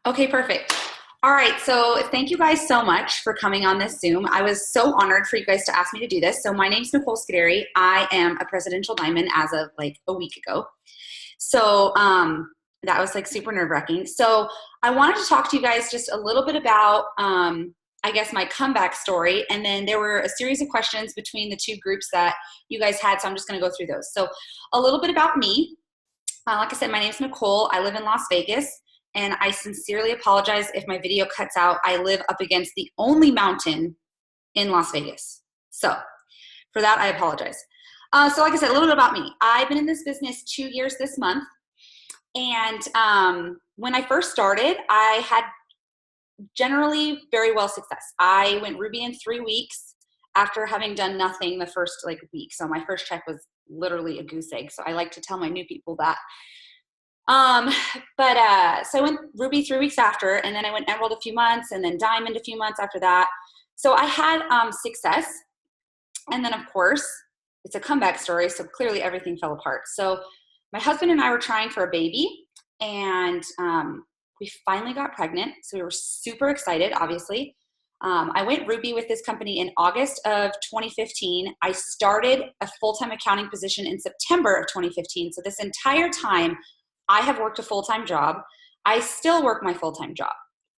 Okay, perfect. All right, so thank you guys so much for coming on this Zoom. I was so honored for you guys to ask me to do this. So my name's Nicole Scuderi. I am a presidential diamond as of like a week ago. So that was like super nerve-wracking. So I wanted to talk to you guys just a little bit about, I guess, my comeback story. And then there were a series of questions between the two groups that you guys had. So I'm just going to go through those. So a little bit about me. Like I said, my name's Nicole. I live in Las Vegas. And I sincerely apologize if my video cuts out. I live up against the only mountain in Las Vegas. So for that, I apologize. So like I said, a little bit about me. I've been in this business 2 years this month. And when I first started, I had generally very well success. I went Ruby in 3 weeks after having done nothing the first week. So my first check was literally a goose egg. So I like to tell my new people that. So I went Ruby 3 weeks after, and then I went Emerald a few months, and then Diamond a few months after that. So I had success. And then, of course, it's a comeback story, so clearly everything fell apart. So my husband and I were trying for a baby, and we finally got pregnant. So we were super excited, obviously. I went Ruby with this company in August of 2015. I started a full-time accounting position in September of 2015. So this entire time, I have worked a full-time job. I still work my full-time job.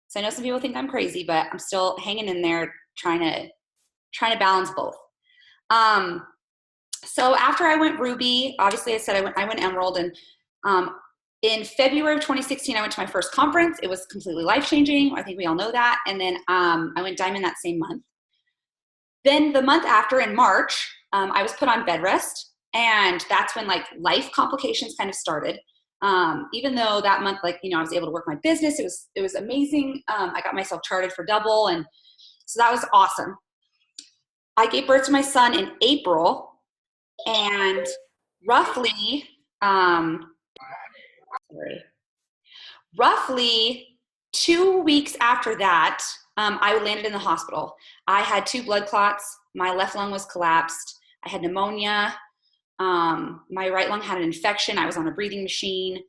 So I know some people think I'm crazy, but I'm still hanging in there trying to balance both. So after I went Ruby, obviously I said I went Emerald, and in February of 2016, I went to my first conference. It was completely life-changing. I think we all know that. And then I went Diamond that same month. Then the month after, in March, I was put on bed rest, and that's when life complications kind of started. Even though that month, I was able to work my business, it was amazing. I got myself charted for double, and so that was awesome. I gave birth to my son in April, and roughly 2 weeks after that, I landed in the hospital. I had 2 blood clots. My left lung was collapsed. I had pneumonia. My right lung had an infection. I was on a breathing machine.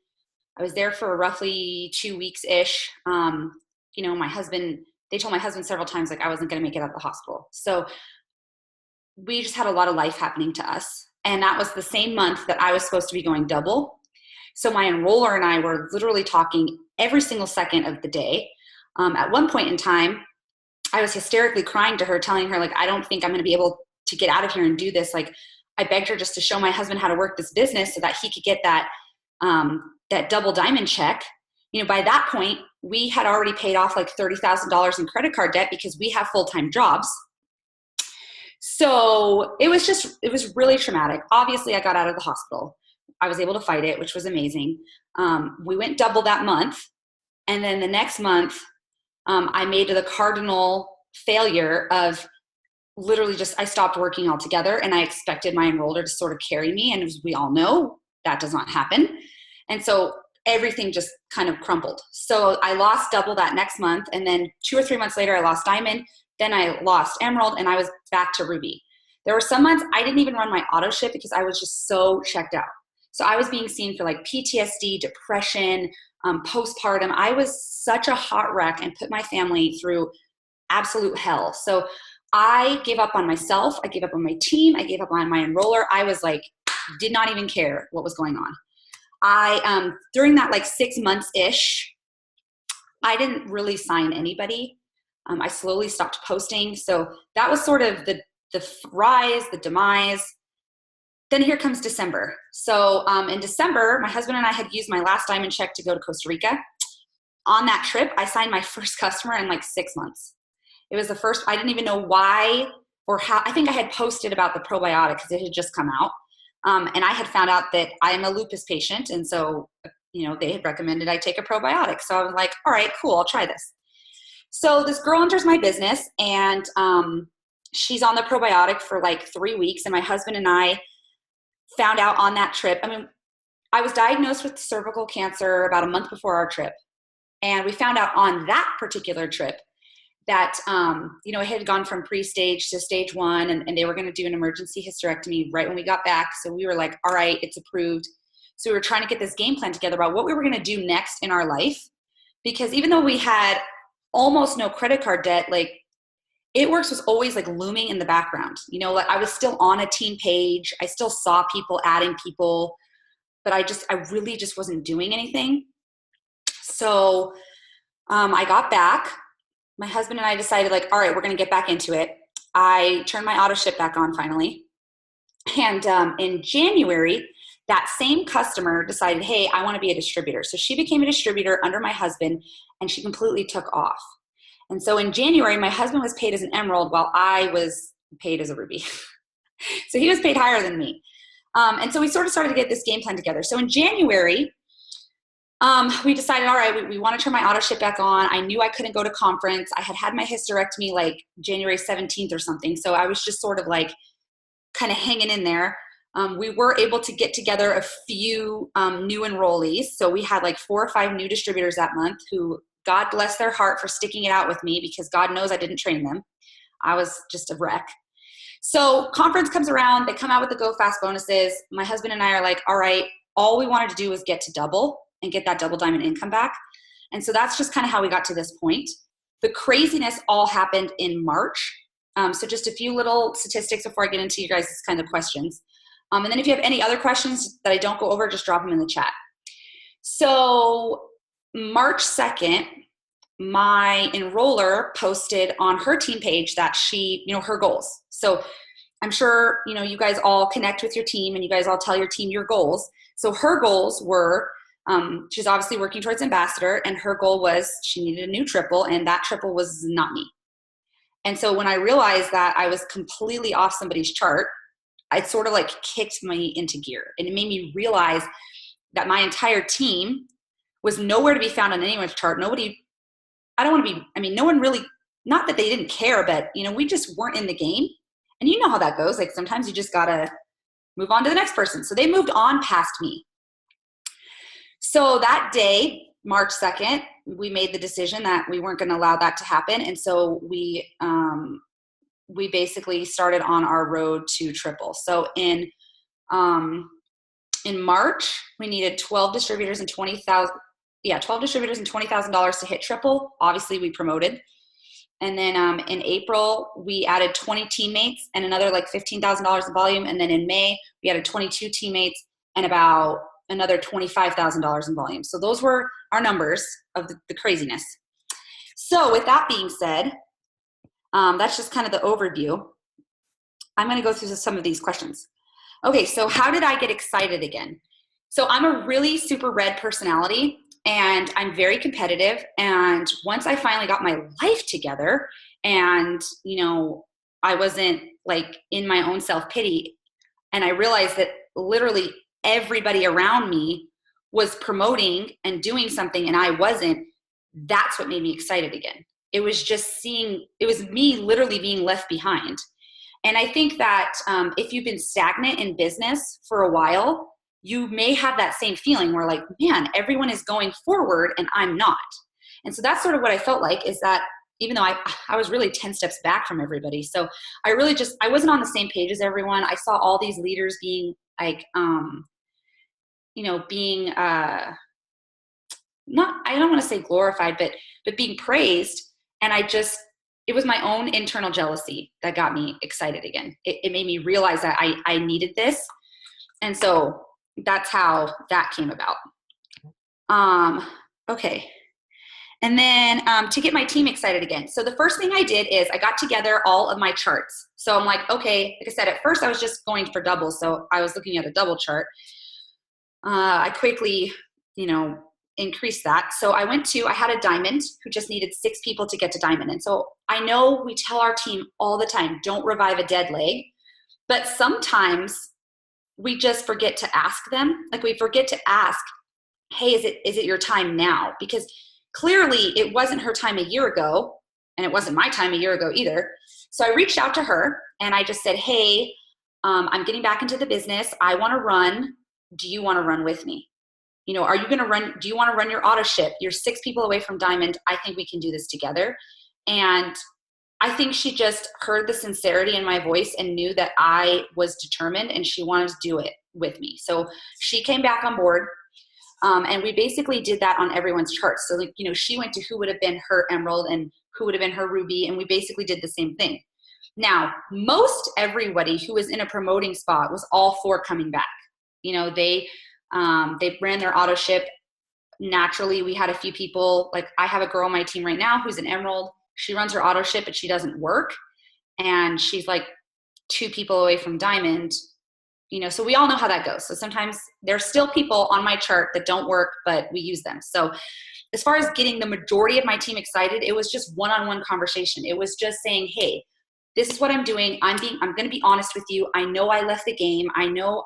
I was there for roughly 2 weeks-ish. They told my husband several times I wasn't going to make it out of the hospital. So we just had a lot of life happening to us. And that was the same month that I was supposed to be going double. So my enroller and I were literally talking every single second of the day. At one point in time, I was hysterically crying to her, telling her, I don't think I'm going to be able to get out of here and do this. I begged her just to show my husband how to work this business so that he could get that double diamond check. By that point, we had already paid off $30,000 in credit card debt because we have full-time jobs. So it was really traumatic. Obviously, I got out of the hospital. I was able to fight it, which was amazing. We went double that month. And then the next month, I made the cardinal failure of literally I stopped working altogether, and I expected my enroller to sort of carry me. And as we all know, that does not happen. And so everything just kind of crumbled. So I lost double that next month. And then 2 or 3 months later, I lost Diamond. Then I lost Emerald, and I was back to Ruby. There were some months I didn't even run my auto ship because I was just so checked out. So I was being seen for PTSD, depression, postpartum. I was such a hot wreck and put my family through absolute hell. So I gave up on myself. I gave up on my team. I gave up on my enroller. I was did not even care what was going on. During that 6 months-ish, I didn't really sign anybody. I slowly stopped posting. So that was sort of the rise, the demise. Then here comes December. So in December, my husband and I had used my last diamond check to go to Costa Rica. On that trip, I signed my first customer in 6 months. It was the first, I didn't even know why or how. I think I had posted about the probiotic because it had just come out. And I had found out that I am a lupus patient. And so, they had recommended I take a probiotic. So I was like, all right, cool, I'll try this. So this girl enters my business, and she's on the probiotic for 3 weeks. And my husband and I found out on that trip. I was diagnosed with cervical cancer about a month before our trip. And we found out on that particular trip that, it had gone from pre-stage to stage 1, and they were going to do an emergency hysterectomy right when we got back. So we were like, all right, it's approved. So we were trying to get this game plan together about what we were going to do next in our life because even though we had almost no credit card debt, like It Works was always like looming in the background. You know, like I was still on a team page. I still saw people adding people, but I really just wasn't doing anything. So I got back. My husband and I decided like, all right, we're going to get back into it. I turned my auto ship back on finally. And in January, that same customer decided, hey, I want to be a distributor. So she became a distributor under my husband, and she completely took off. And so in January, my husband was paid as an emerald while I was paid as a ruby. So he was paid higher than me. And so we sort of started to get this game plan together. So in January, we decided, all right, we want to turn my auto ship back on. I knew I couldn't go to conference. I had had my hysterectomy like January 17th or something. So I was just sort of like kind of hanging in there. We were able to get together a few new enrollees. So we had like 4 or 5 new distributors that month who, God bless their heart for sticking it out with me, because God knows I didn't train them. I was just a wreck. So conference comes around. They come out with the Go Fast bonuses. My husband and I are like, all right, all we wanted to do was get to double and get that double diamond income back. And so that's just kind of how we got to this point. The craziness all happened in March. So just a few little statistics before I get into you guys' kind of questions. And then if you have any other questions that I don't go over, just drop them in the chat. So March 2nd, my enroller posted on her team page that she, her goals. So I'm sure, you guys all connect with your team and you guys all tell your team your goals. So her goals were, she's obviously working towards ambassador, and her goal was she needed a new triple, and that triple was not me. And so when I realized that I was completely off somebody's chart, it sort of like kicked me into gear, and it made me realize that my entire team was nowhere to be found on anyone's chart. No one really, not that they didn't care, but we just weren't in the game. And you know how that goes. Like sometimes you just gotta move on to the next person. So they moved on past me. So that day, March 2nd, we made the decision that we weren't going to allow that to happen. And so we basically started on our road to triple. So in March, we needed 12 distributors and $20,000 to hit triple. Obviously we promoted. And then in April, we added 20 teammates and another like $15,000 in volume. And then in May, we added 22 teammates and about another $25,000 in volume. So those were our numbers of the craziness. So with that being said, that's just kind of the overview. I'm going to go through some of these questions. Okay, so how did I get excited again? So I'm a really super red personality, and I'm very competitive. And once I finally got my life together and, I wasn't like in my own self-pity, and I realized that literally everybody around me was promoting and doing something and I wasn't, that's what made me excited again. It was just it was me literally being left behind. And I think that if you've been stagnant in business for a while, you may have that same feeling where like, man, everyone is going forward and I'm not. And so that's sort of what I felt like, is that even though I was really 10 steps back from everybody. So I wasn't on the same page as everyone. I saw all these leaders being like, being, I don't want to say glorified, but being praised. And it was my own internal jealousy that got me excited again. It made me realize that I needed this. And so that's how that came about. Okay. And then to get my team excited again. So the first thing I did is I got together all of my charts. So I'm like, okay, like I said, at first I was just going for doubles. So I was looking at a double chart. I quickly, increased that. So I had a diamond who just needed 6 people to get to diamond. And so I know we tell our team all the time, don't revive a dead leg, but sometimes we just forget to ask them. Like we forget to ask, hey, is it your time now? Because clearly it wasn't her time a year ago, and it wasn't my time a year ago either. So I reached out to her and I just said, hey, I'm getting back into the business. I want to run. Do you want to run with me? Are you going to run? Do you want to run your auto ship? You're 6 people away from diamond. I think we can do this together. And I think she just heard the sincerity in my voice and knew that I was determined and she wanted to do it with me. So she came back on board. And we basically did that on everyone's charts. So like, she went to who would have been her emerald and who would have been her ruby. And we basically did the same thing. Now, most everybody who was in a promoting spot was all for coming back. They ran their auto ship. Naturally, we had a few people, like I have a girl on my team right now who's an emerald. She runs her auto ship, but she doesn't work. And she's like 2 people away from diamond, so we all know how that goes. So sometimes there's still people on my chart that don't work, but we use them. So as far as getting the majority of my team excited, it was just one-on-one conversation. It was just saying, hey, this is what I'm doing. I'm going to be honest with you. I know I left the game. I know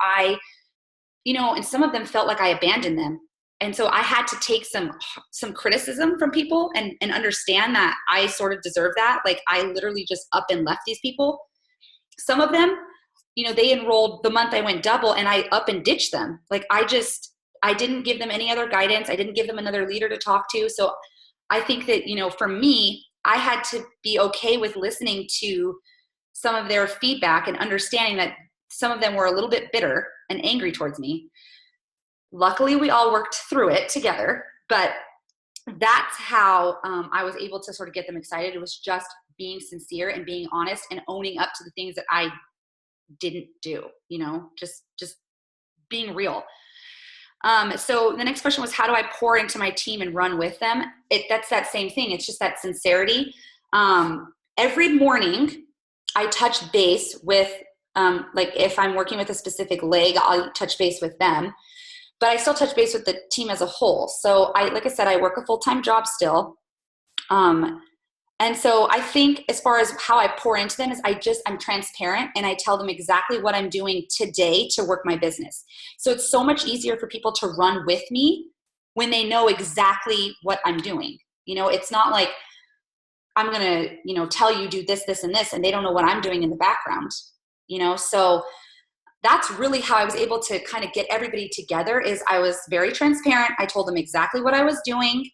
and some of them felt like I abandoned them. And so I had to take some criticism from people and understand that I sort of deserve that. Like I literally just up and left these people. Some of them, they enrolled the month I went double and I up and ditched them. Like I didn't give them any other guidance. I didn't give them another leader to talk to. So I think that, for me, I had to be okay with listening to some of their feedback and understanding that some of them were a little bit bitter and angry towards me. Luckily, we all worked through it together, but that's how I was able to sort of get them excited. It was just being sincere and being honest and owning up to the things that I didn't do, just being real. So the next question was, how do I pour into my team and run with them? That's that same thing. It's just that sincerity. Every morning I touch base with, like if I'm working with a specific leg, I'll touch base with them, but I still touch base with the team as a whole. So like I said, I work a full-time job still. And so I think as far as how I pour into them is I'm transparent and I tell them exactly what I'm doing today to work my business. So it's so much easier for people to run with me when they know exactly what I'm doing. It's not like I'm going to, tell you do this, this, and this, and they don't know what I'm doing in the background, so that's really how I was able to kind of get everybody together is I was very transparent. I told them exactly what I was doing.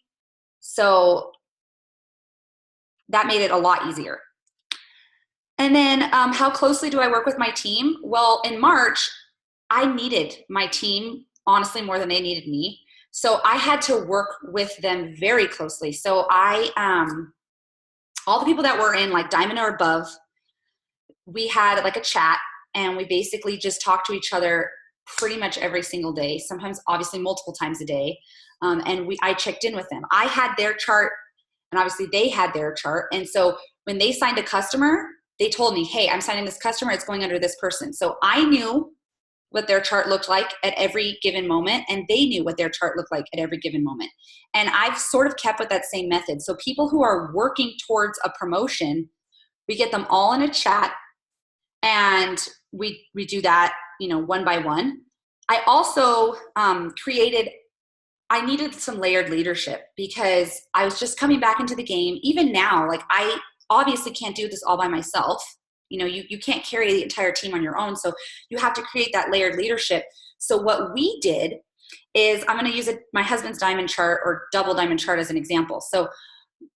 So that made it a lot easier. And then how closely do I work with my team? Well, in March, I needed my team, honestly, more than they needed me. So I had to work with them very closely. So all the people that were in like diamond or above, we had like a chat and we basically just talked to each other pretty much every single day, sometimes obviously multiple times a day. And I checked in with them. I had their chart and obviously they had their chart. And so when they signed a customer, they told me, hey, I'm signing this customer. It's going under this person. So I knew what their chart looked like at every given moment. And they knew what their chart looked like at every given moment. And I've sort of kept with that same method. So people who are working towards a promotion, we get them all in a chat and we do that, one by one. I also I needed some layered leadership because I was just coming back into the game. Even now, like I obviously can't do this all by myself. You can't carry the entire team on your own. So you have to create that layered leadership. So what we did is I'm going to use my husband's diamond chart or double diamond chart as an example. So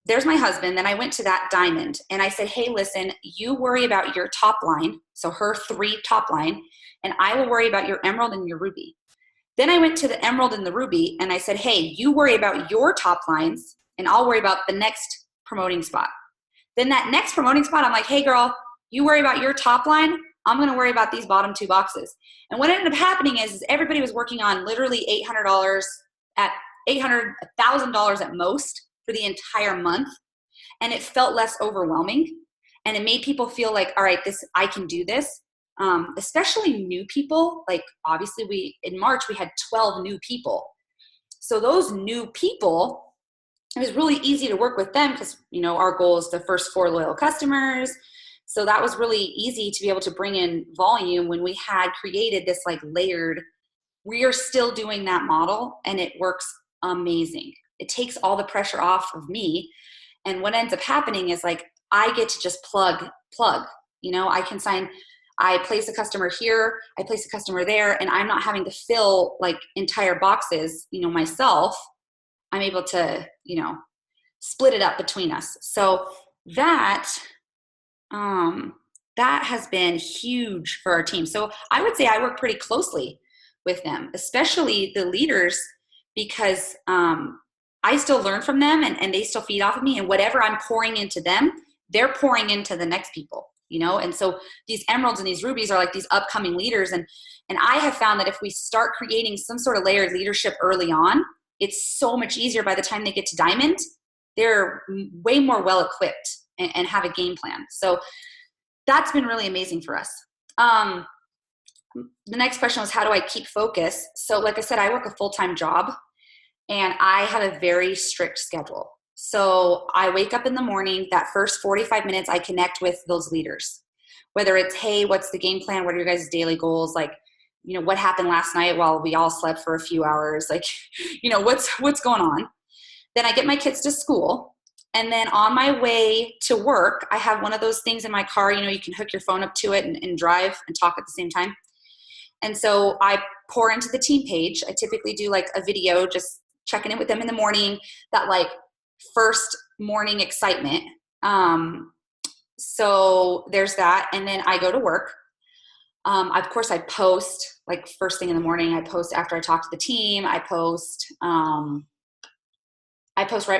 there's my husband. Then I went to that diamond and I said, hey, listen, you worry about your top line. So her 3 top line, and I will worry about your emerald and your ruby. Then I went to the emerald and the ruby and I said, hey, you worry about your top lines and I'll worry about the next promoting spot. Then that next promoting spot, I'm like, hey girl, you worry about your top line. I'm going to worry about these bottom 2 boxes. And what ended up happening is everybody was working on literally $800 at $1,000 at most for the entire month. And it felt less overwhelming. And it made people feel like, all right, I can do this. Especially new people. Like obviously in March, we had 12 new people. So those new people, it was really easy to work with them because, our goal is the first 4 loyal customers. So that was really easy to be able to bring in volume when we had created this like layered, we are still doing that model and it works amazing. It takes all the pressure off of me. And what ends up happening is like, I get to just plug, I place a customer here, I place a customer there, and I'm not having to fill like entire boxes, myself. I'm able to, split it up between us. So that has been huge for our team. So I would say I work pretty closely with them, especially the leaders. because I still learn from them, and they still feed off of me, and whatever I'm pouring into them, they're pouring into the next people, you know? And so these emeralds and these rubies are like these upcoming leaders. And I have found that if we start creating some sort of layered leadership early on, it's so much easier by the time they get to diamond. They're way more well-equipped and have a game plan. So that's been really amazing for us. The next question was, how do I keep focus? So like I said, I work a full-time job and I have a very strict schedule. So I wake up in the morning, that first 45 minutes, I connect with those leaders, whether it's, hey, what's the game plan? What are your guys' daily goals? Like, you know, what happened last night while we all slept for a few hours? Like, you know, what's going on? Then I get my kids to school. And then on my way to work, I have one of those things in my car, you know, you can hook your phone up to it and drive and talk at the same time. And so I pour into the team page. I typically do like a video, just checking in with them in the morning, that like first morning excitement. So there's that. And then I go to work. Of course, I post like first thing in the morning. I post after I talk to the team. I post right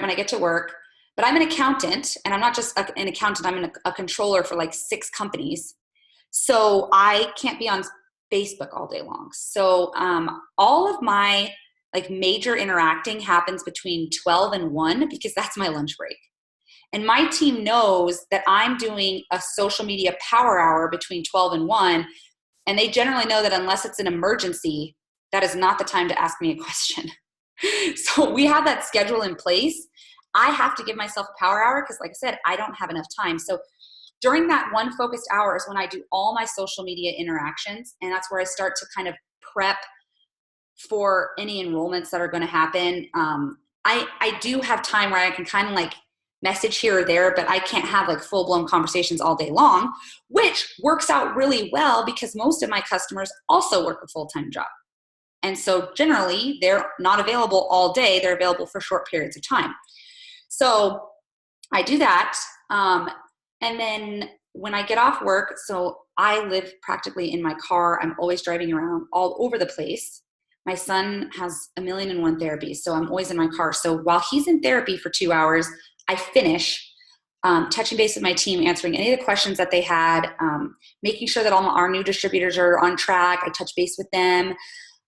when I get to work. But I'm an accountant, and I'm not just an accountant. I'm a controller for like 6 companies. So I can't be on Facebook all day long. So all of my like major interacting happens between 12 and 1 because that's my lunch break. And my team knows that I'm doing a social media power hour between 12 and 1. And they generally know that unless it's an emergency, that is not the time to ask me a question. So we have that schedule in place. I have to give myself a power hour because, like I said, I don't have enough time. So during that one focused hour is when I do all my social media interactions. And that's where I start to kind of prep for any enrollments that are going to happen. I do have time where I can kind of like message here or there, but I can't have like full-blown conversations all day long, which works out really well because most of my customers also work a full-time job. And so generally they're not available all day. They're available for short periods of time. So I do that. And then when I get off work, so I live practically in my car. I'm always driving around all over the place. My son has 1,000,001 therapies, so I'm always in my car. So while he's in therapy for 2 hours, I finish touching base with my team, answering any of the questions that they had, making sure that all our new distributors are on track. I touch base with them.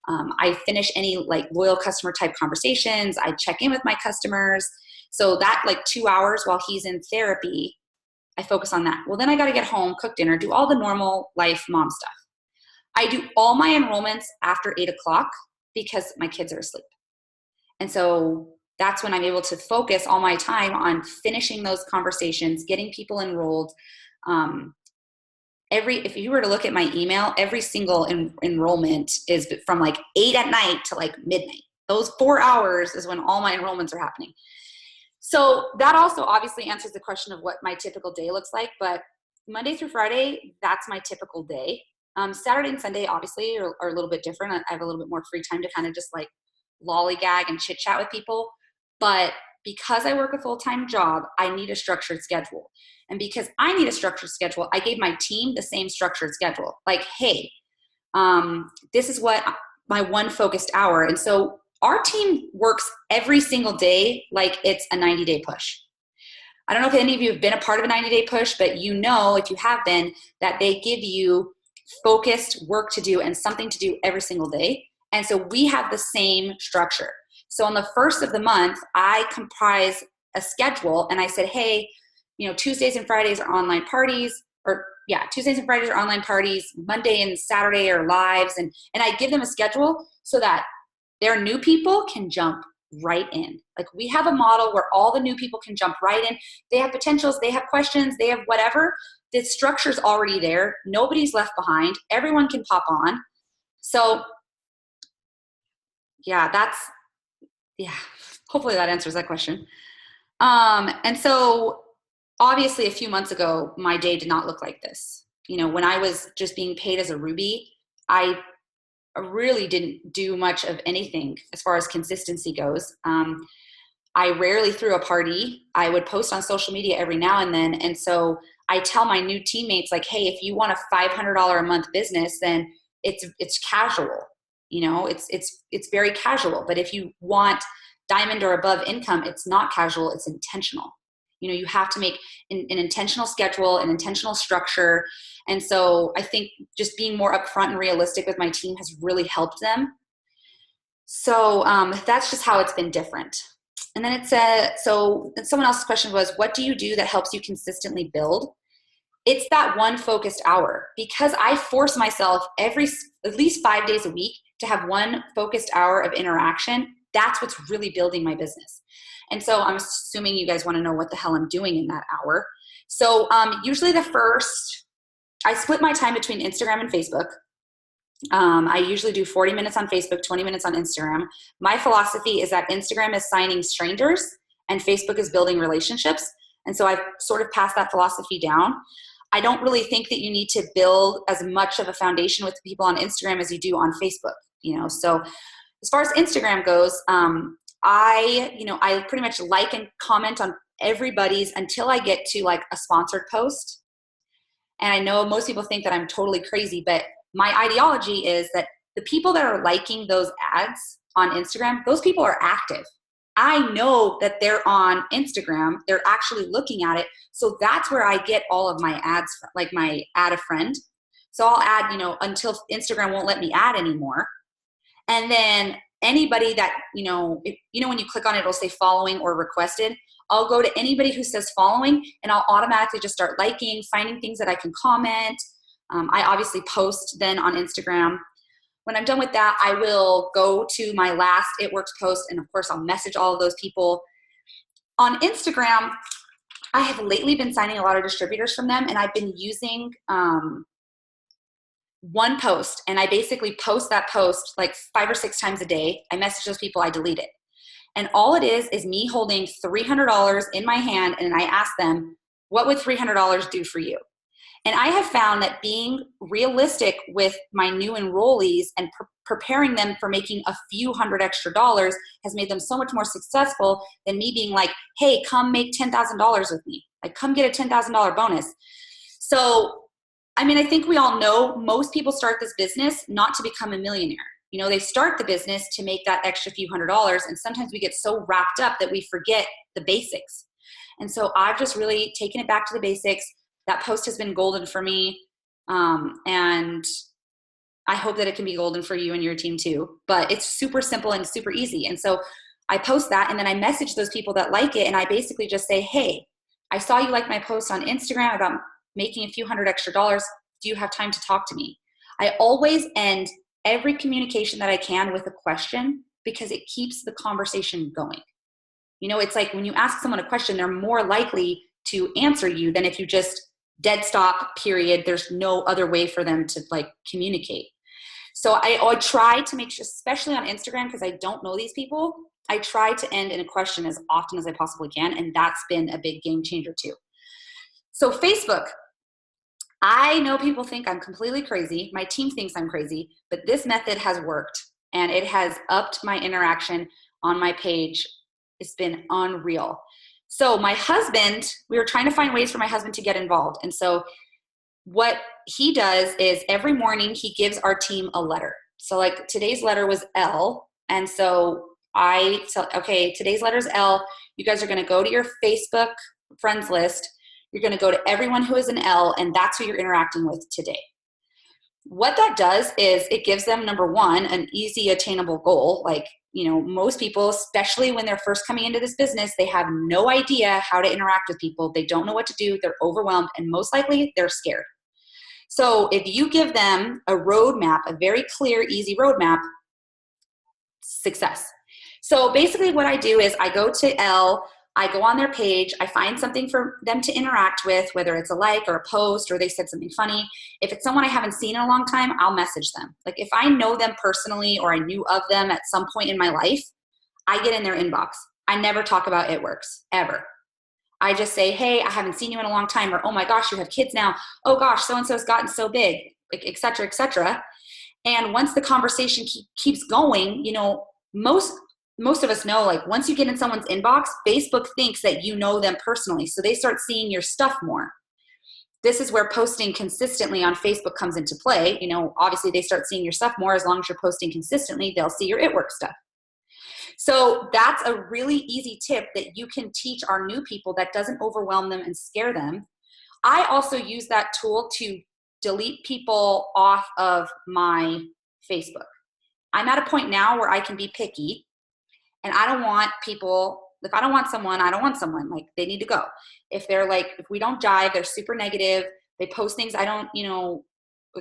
I finish any like loyal customer type conversations. I check in with my customers. So that like 2 hours while he's in therapy, I focus on that. Well, then I got to get home, cook dinner, do all the normal life mom stuff. I do all my enrollments after 8 o'clock because my kids are asleep. And so that's when I'm able to focus all my time on finishing those conversations, getting people enrolled. If you were to look at my email, every single enrollment is from like 8 at night to like midnight. Those 4 hours is when all my enrollments are happening. So that also obviously answers the question of what my typical day looks like. But Monday through Friday, that's my typical day. Saturday and Sunday obviously are a little bit different. I have a little bit more free time to kind of just like lollygag and chit chat with people. But because I work a full-time job, I need a structured schedule. And because I need a structured schedule, I gave my team the same structured schedule. Like, hey, this is what my one focused hour. And so our team works every single day like it's a 90-day push. I don't know if any of you have been a part of a 90-day push, but you know, if you have been, that they give you focused work to do and something to do every single day. And so we have the same structure. So on the first of the month, I comprise a schedule and I said, hey, you know, Tuesdays and Fridays are online parties, Tuesdays and Fridays are online parties, Monday and Saturday are lives. And I give them a schedule so that their new people can jump right in. Like we have a model where all the new people can jump right in. They have potentials, they have questions, they have whatever. The structure's already there. Nobody's left behind. Everyone can pop on. So hopefully that answers that question. And so obviously a few months ago, my day did not look like this. You know, when I was just being paid as a Ruby, I really didn't do much of anything as far as consistency goes. I rarely threw a party. I would post on social media every now and then. And so I tell my new teammates like, hey, if you want a $500 a month business, then it's casual. It's very casual. But if you want diamond or above income, it's not casual, it's intentional. You have to make an intentional schedule, an intentional structure. And so I think just being more upfront and realistic with my team has really helped them. So that's just how it's been different. And then it said, so someone else's question was, what do you do that helps you consistently build? It's that one focused hour, because I force myself at least 5 days a week to have one focused hour of interaction. That's what's really building my business. And so I'm assuming you guys want to know what the hell I'm doing in that hour. So usually I split my time between Instagram and Facebook. I usually do 40 minutes on Facebook, 20 minutes on Instagram. My philosophy is that Instagram is signing strangers and Facebook is building relationships. And so I've sort of passed that philosophy down. I don't really think that you need to build as much of a foundation with people on Instagram as you do on Facebook, So as far as Instagram goes, I pretty much like and comment on everybody's until I get to like a sponsored post. And I know most people think that I'm totally crazy, but my ideology is that the people that are liking those ads on Instagram, those people are active. I know that they're on Instagram. They're actually looking at it. So that's where I get all of my ads, like my add a friend. So I'll add, until Instagram won't let me add anymore. And then anybody that, when you click on it, it'll say following or requested. I'll go to anybody who says following and I'll automatically just start liking, finding things that I can comment. I obviously post then on Instagram. When I'm done with that, I will go to my last It Works post, and of course I'll message all of those people. On Instagram, I have lately been signing a lot of distributors from them, and I've been using one post, and I basically post that post like 5 or 6 times a day. I message those people, I delete it. And all it is me holding $300 in my hand, and I ask them, what would $300 do for you? And I have found that being realistic with my new enrollees and preparing them for making a few $100 extra has made them so much more successful than me being like, hey, come make $10,000 with me. Like, come get a $10,000 bonus. So, I think we all know most people start this business not to become a millionaire. They start the business to make that extra few $100s. And sometimes we get so wrapped up that we forget the basics. And so I've just really taken it back to the basics. That post has been golden for me, and I hope that it can be golden for you and your team too. But it's super simple and super easy. And so I post that, and then I message those people that like it, and I basically just say, hey, I saw you like my post on Instagram about making a few $100 extra. Do you have time to talk to me? I always end every communication that I can with a question, because it keeps the conversation going. It's like when you ask someone a question, they're more likely to answer you than if you just dead stop, period. There's no other way for them to like communicate. So I try to make sure, especially on Instagram, because I don't know these people, I try to end in a question as often as I possibly can. And that's been a big game changer too. So Facebook, I know people think I'm completely crazy. My team thinks I'm crazy, but this method has worked, and it has upped my interaction on my page. It's been unreal. So my husband, we were trying to find ways for my husband to get involved. And so what he does is every morning he gives our team a letter. So like today's letter was L. And so okay, today's letter is L. You guys are going to go to your Facebook friends list. You're going to go to everyone who is an L, and that's who you're interacting with today. What that does is it gives them, number one, an easy attainable goal. Like, most people, especially when they're first coming into this business, they have no idea how to interact with people. They don't know what to do. They're overwhelmed, and most likely they're scared. So if you give them a roadmap, a very clear, easy roadmap, success. So basically what I do is I go to L, I go on their page, I find something for them to interact with, whether it's a like or a post or they said something funny. If it's someone I haven't seen in a long time, I'll message them. Like if I know them personally or I knew of them at some point in my life, I get in their inbox. I never talk about It Works, ever. I just say, hey, I haven't seen you in a long time, or oh my gosh, you have kids now. Oh gosh, so-and-so's gotten so big, et cetera, et cetera. And once the conversation keeps going, most of us know, like once you get in someone's inbox, Facebook thinks that you know them personally. So they start seeing your stuff more. this is where posting consistently on Facebook comes into play. You know, obviously they start seeing your stuff more. As long as you're posting consistently, they'll see your It Work stuff. So that's a really easy tip that you can teach our new people that doesn't overwhelm them and scare them. I also use that tool to delete people off of my Facebook. I'm at a point now where I can be picky, and I don't want people, if I don't want someone, I don't want someone. Like, they need to go. If they're like, if we don't jive, they're super negative, they post things I don't, you know,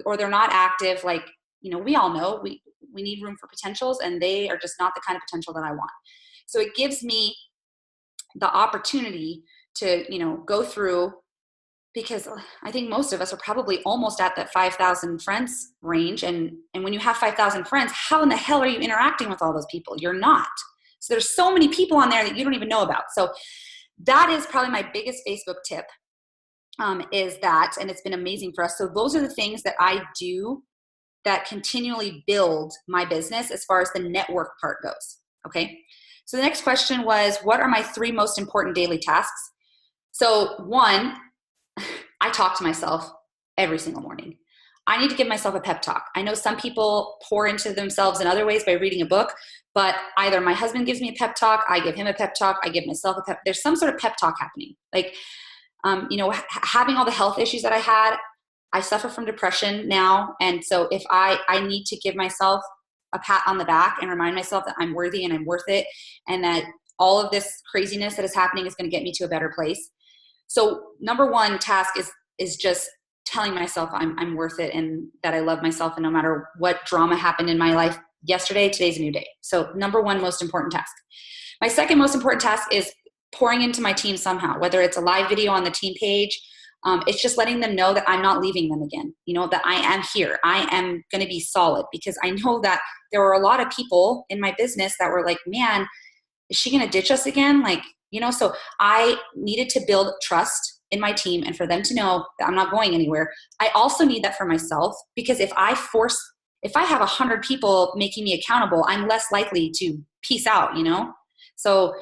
or they're not active, like, you know, we all know we need room for potentials, and they are just not the kind of potential that I want. So it gives me the opportunity to, you know, go through, because I think most of us are probably almost at that 5,000 friends range. And when you have 5,000 friends, how in the hell are you interacting with all those people? You're not. So there's so many people on there that you don't even know about. So that is probably my biggest Facebook tip, is that, and it's been amazing for us. So those are the things that I do that continually build my business as far as the network part goes. Okay. So the next question was, what are my 3 most important daily tasks? So 1, I talk to myself every single morning. I need to give myself a pep talk. I know some people pour into themselves in other ways by reading a book, but either my husband gives me a pep talk, I give him a pep talk, I give myself a pep. There's some sort of pep talk happening. Like, you know, having all the health issues that I had, I suffer from depression now. And so if I need to give myself a pat on the back and remind myself that I'm worthy and I'm worth it, and that all of this craziness that is happening is going to get me to a better place. So number 1 task is just telling myself I'm worth it, and that I love myself, and no matter what drama happened in my life yesterday, today's a new day. So number 1 most important task. My second most important task is pouring into my team somehow, whether it's a live video on the team page. It's just letting them know that I'm not leaving them again, you know, that I am here. I am going to be solid, because I know that there were a lot of people in my business that were like, man, is she going to ditch us again? Like, you know, so I needed to build trust in my team, and for them to know that I'm not going anywhere. I also need that for myself, because if I have 100 people making me accountable, I'm less likely to peace out, you know? So,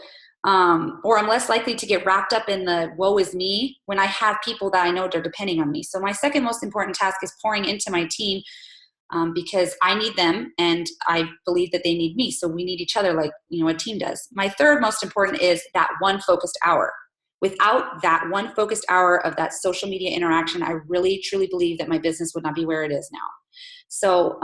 or I'm less likely to get wrapped up in the woe is me when I have people that I know they're depending on me. So my second most important task is pouring into my team, because I need them and I believe that they need me. So we need each other, like, you know, a team does. My third most important is that one focused hour. Without that one focused hour of that social media interaction, I really, truly believe that my business would not be where it is now. So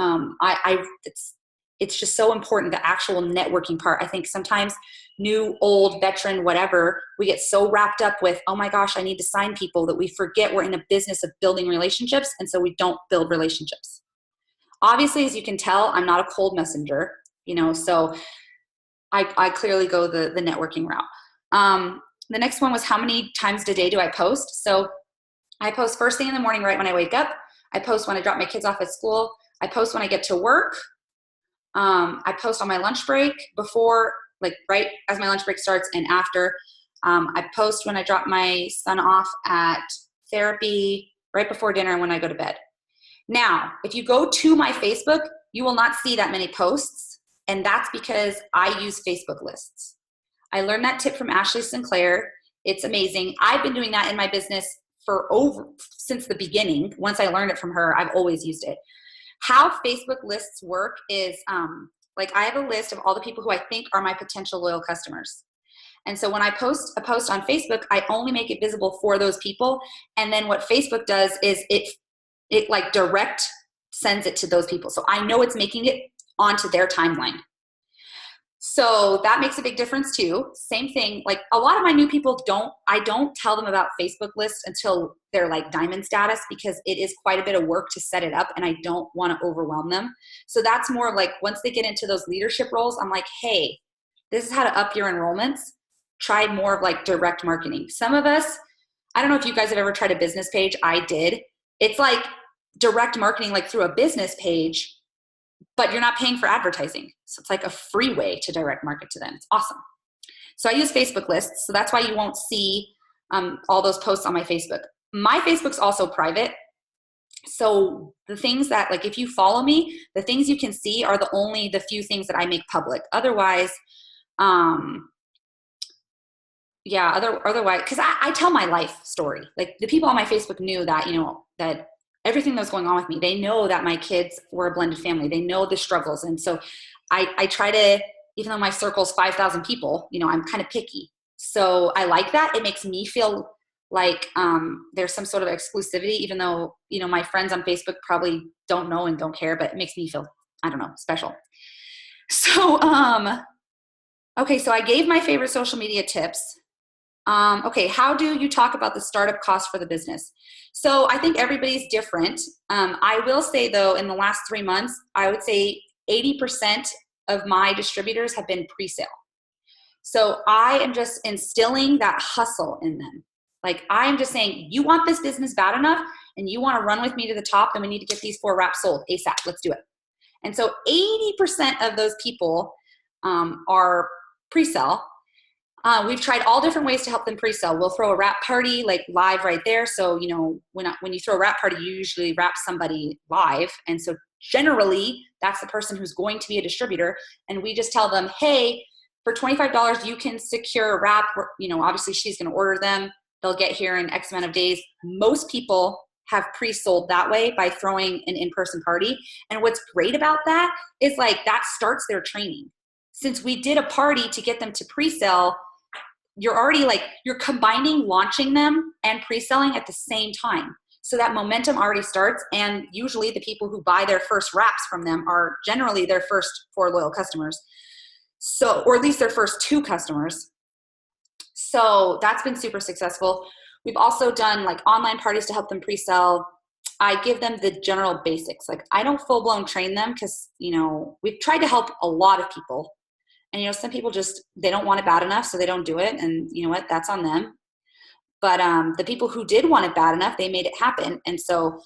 it's just so important, the actual networking part. I think sometimes new, old, veteran, whatever, we get so wrapped up with, oh my gosh, I need to sign people, that we forget we're in a business of building relationships. And so we don't build relationships. Obviously, as you can tell, I'm not a cold messenger, you know, so I clearly go the networking route. The next one was, how many times a day do I post? So I post first thing in the morning, right when I wake up. I post when I drop my kids off at school. I post when I get to work. I post on my lunch break, before, like right as my lunch break starts, and after. I post when I drop my son off at therapy, right before dinner, and when I go to bed. Now, if you go to my Facebook, you will not see that many posts, and that's because I use Facebook lists. I learned that tip from Ashley Sinclair. It's amazing. I've been doing that in my business since the beginning. Once I learned it from her, I've always used it. How Facebook lists work is, like, I have a list of all the people who I think are my potential loyal customers. And so when I post a post on Facebook, I only make it visible for those people. And then what Facebook does is it like direct sends it to those people. So I know it's making it onto their timeline. So that makes a big difference too. Same thing, like a lot of my new people I don't tell them about Facebook lists until they're like diamond status, because it is quite a bit of work to set it up and I don't want to overwhelm them. So that's more like once they get into those leadership roles, I'm like, hey, this is how to up your enrollments. Try more of like direct marketing. Some of us, I don't know if you guys have ever tried a business page. I did. It's like direct marketing, like through a business page, but you're not paying for advertising. So it's like a free way to direct market to them. It's awesome. So I use Facebook lists. So that's why you won't see all those posts on my Facebook. My Facebook's also private. So the things that, like, if you follow me, the things you can see are the few things that I make public. Otherwise, yeah, otherwise, because I tell my life story. Like the people on my Facebook knew that, that everything that was going on with me, they know that my kids were a blended family. They know the struggles. And so I try to, even though my circle's 5,000 people, I'm kind of picky. So I like that. It makes me feel like there's some sort of exclusivity, even though, my friends on Facebook probably don't know and don't care, but it makes me feel, I don't know, special. So, okay, so I gave my favorite social media tips. Okay, how do you talk about the startup cost for the business? So I think everybody's different. I will say though, in the last 3 months, I would say 80% of my distributors have been pre-sale. So I am just instilling that hustle in them. Like I'm just saying, you want this business bad enough and you want to run with me to the top, then we need to get these 4 wraps sold ASAP. Let's do it. And so 80% of those people are pre-sale. We've tried all different ways to help them pre-sell. We'll throw a wrap party like live right there. So, when you throw a wrap party, you usually wrap somebody live. And so generally that's the person who's going to be a distributor. And we just tell them, hey, for $25, you can secure a wrap. Obviously she's going to order them. They'll get here in X amount of days. Most people have pre-sold that way by throwing an in-person party. And what's great about that is like that starts their training. Since we did a party to get them to pre-sell, you're already you're combining launching them and pre-selling at the same time. So that momentum already starts. And usually the people who buy their first wraps from them are generally their first 4 loyal customers. So, or at least their first 2 customers. So that's been super successful. We've also done online parties to help them pre-sell. I give them the general basics. I don't full blown train them because, we've tried to help a lot of people. And, some people just, they don't want it bad enough, so they don't do it. And you know what, that's on them. But the people who did want it bad enough, they made it happen. And so,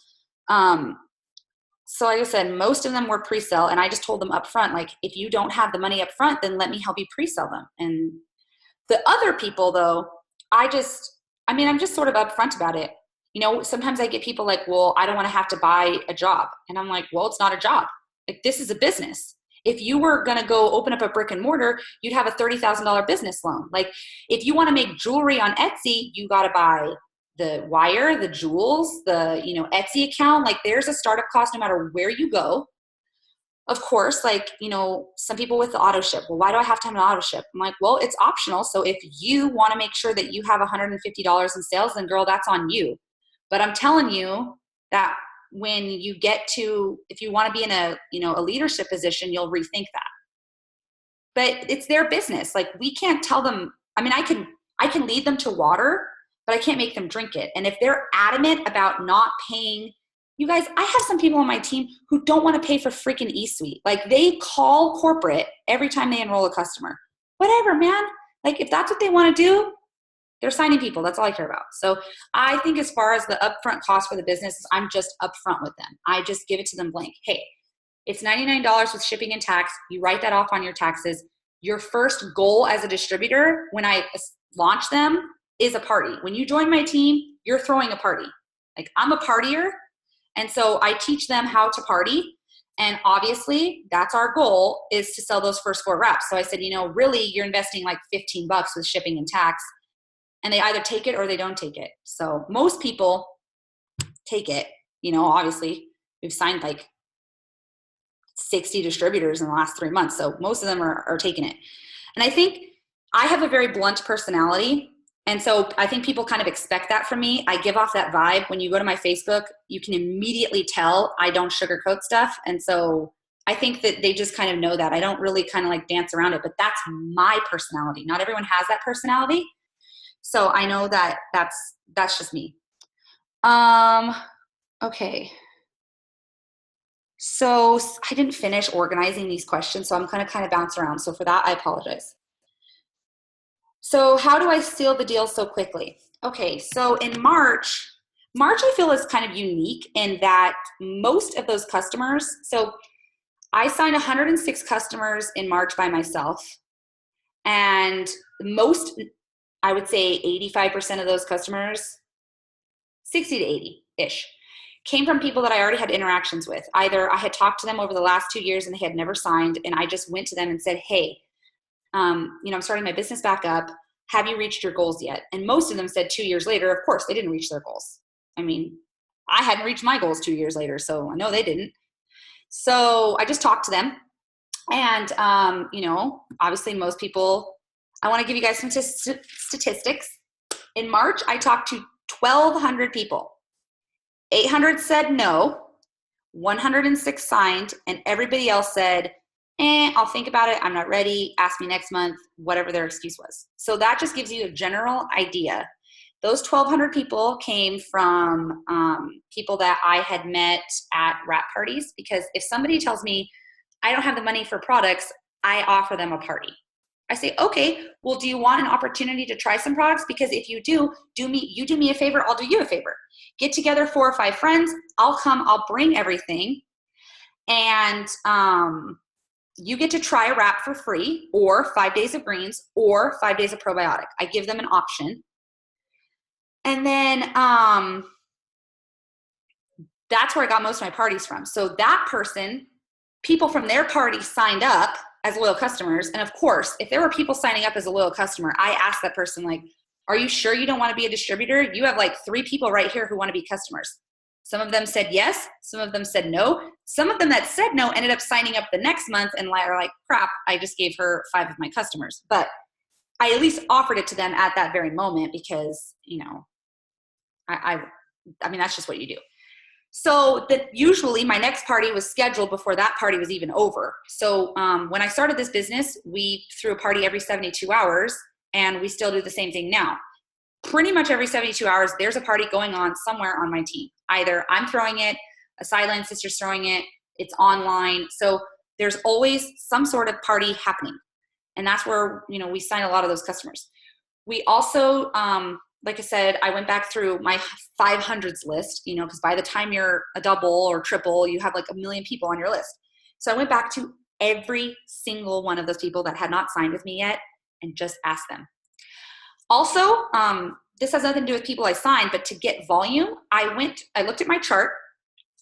like I said, most of them were pre-sell. And I just told them up front, if you don't have the money up front, then let me help you pre-sell them. And the other people though, I'm just sort of upfront about it. Sometimes I get people well, I don't want to have to buy a job. And I'm like, well, it's not a job. This is a business. If you were going to go open up a brick and mortar, you'd have a $30,000 business loan. If you want to make jewelry on Etsy, you got to buy the wire, the jewels, the, Etsy account. There's a startup cost no matter where you go. Of course, some people with the auto ship. Well, why do I have to have an auto ship? I'm like, well, it's optional. So if you want to make sure that you have $150 in sales, then girl, that's on you. But I'm telling you that when you get to, if you want to be in a leadership position, you'll rethink that. But it's their business. We can't tell them, I can lead them to water, but I can't make them drink it. And if they're adamant about not paying, you guys, I have some people on my team who don't want to pay for freaking eSuite. They call corporate every time they enroll a customer. Whatever, man. If that's what they want to do, they're signing people. That's all I care about. So I think as far as the upfront cost for the business, I'm just upfront with them. I just give it to them blank. Hey, it's $99 with shipping and tax. You write that off on your taxes. Your first goal as a distributor, when I launch them, is a party. When you join my team, you're throwing a party. I'm a partier. And so I teach them how to party. And obviously that's our goal, is to sell those first 4 wraps. So I said, really you're investing $15 with shipping and tax. And they either take it or they don't take it. So most people take it. Obviously we've signed 60 distributors in the last 3 months. So most of them are taking it. And I think I have a very blunt personality. And so I think people kind of expect that from me. I give off that vibe. When you go to my Facebook, you can immediately tell I don't sugarcoat stuff. And so I think that they just kind of know that. I don't really kind of dance around it, but that's my personality. Not everyone has that personality. So I know that that's just me. Okay. So I didn't finish organizing these questions, so I'm going to kind of bounce around. So for that, I apologize. So how do I seal the deal so quickly? Okay, so in March I feel is kind of unique in that most of those customers, so I signed 106 customers in March by myself, and most, I would say 85% of those customers, 60 to 80-ish, came from people that I already had interactions with. Either I had talked to them over the last 2 years and they had never signed, and I just went to them and said, hey, I'm starting my business back up. have you reached your goals yet? And most of them said 2 years later. Of course, they didn't reach their goals. I mean, I hadn't reached my goals 2 years later, so I know they didn't. So I just talked to them. And, obviously most people, I want to give you guys some statistics. In March, I talked to 1,200 people. 800 said no, 106 signed, and everybody else said, I'll think about it. I'm not ready. Ask me next month, whatever their excuse was. So that just gives you a general idea. Those 1,200 people came from people that I had met at wrap parties, because if somebody tells me I don't have the money for products, I offer them a party. I say, okay, well, do you want an opportunity to try some products? Because if you do me a favor, I'll do you a favor. Get together 4 or 5 friends. I'll come, I'll bring everything. And you get to try a wrap for free, or 5 days of greens, or 5 days of probiotic. I give them an option. And then that's where I got most of my parties from. So that person, people from their party signed up as loyal customers. And of course, if there were people signing up as a loyal customer, I asked that person, like, are you sure you don't want to be a distributor? You have like 3 people right here who want to be customers. Some of them said yes. Some of them said no. Some of them that said no ended up signing up the next month and are like, crap, I just gave her 5 of my customers. But I at least offered it to them at that very moment, because, I mean, that's just what you do. So that usually my next party was scheduled before that party was even over. So when I started this business, we threw a party every 72 hours, and we still do the same thing now. Pretty much every 72 hours, there's a party going on somewhere on my team. Either I'm throwing it, a sideline sister's throwing it, it's online. So there's always some sort of party happening. And that's where, we sign a lot of those customers. We also, like I said, I went back through my 500s list, because by the time you're a double or triple, you have like 1 million people on your list. So I went back to every single one of those people that had not signed with me yet and just asked them. Also, this has nothing to do with people I signed, but to get volume, I looked at my chart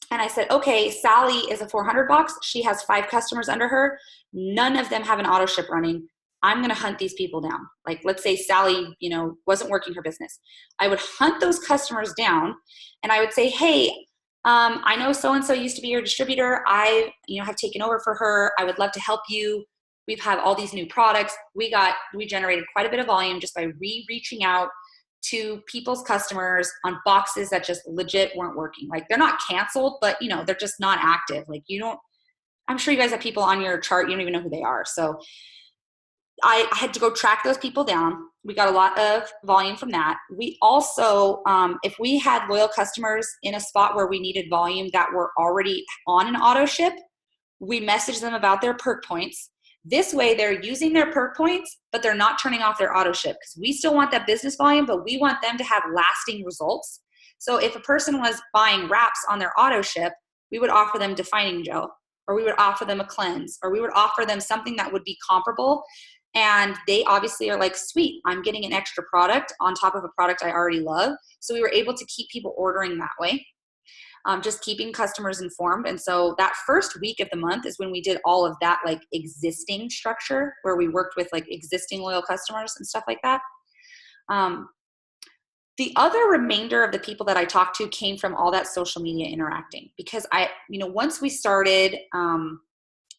and I said, okay, Sally is a 400 box. She has 5 customers under her. None of them have an auto ship running. I'm going to hunt these people down. Like, let's say Sally, wasn't working her business. I would hunt those customers down, and I would say, hey, I know so-and-so used to be your distributor. I, have taken over for her. I would love to help you. We've had all these new products. We generated quite a bit of volume just by reaching out to people's customers on boxes that just legit weren't working. Like, they're not canceled, but they're just not active. Like, I'm sure you guys have people on your chart, you don't even know who they are. So I had to go track those people down. We got a lot of volume from that. We also, if we had loyal customers in a spot where we needed volume that were already on an auto ship, we messaged them about their perk points. This way they're using their perk points, but they're not turning off their auto ship, because we still want that business volume, but we want them to have lasting results. So if a person was buying wraps on their auto ship, we would offer them defining gel, or we would offer them a cleanse, or we would offer them something that would be comparable. And they obviously are like, sweet, I'm getting an extra product on top of a product I already love. So we were able to keep people ordering that way, just keeping customers informed. And so that first week of the month is when we did all of that, like, existing structure, where we worked with like existing loyal customers and stuff like that. The other remainder of the people that I talked to came from all that social media interacting, because once we started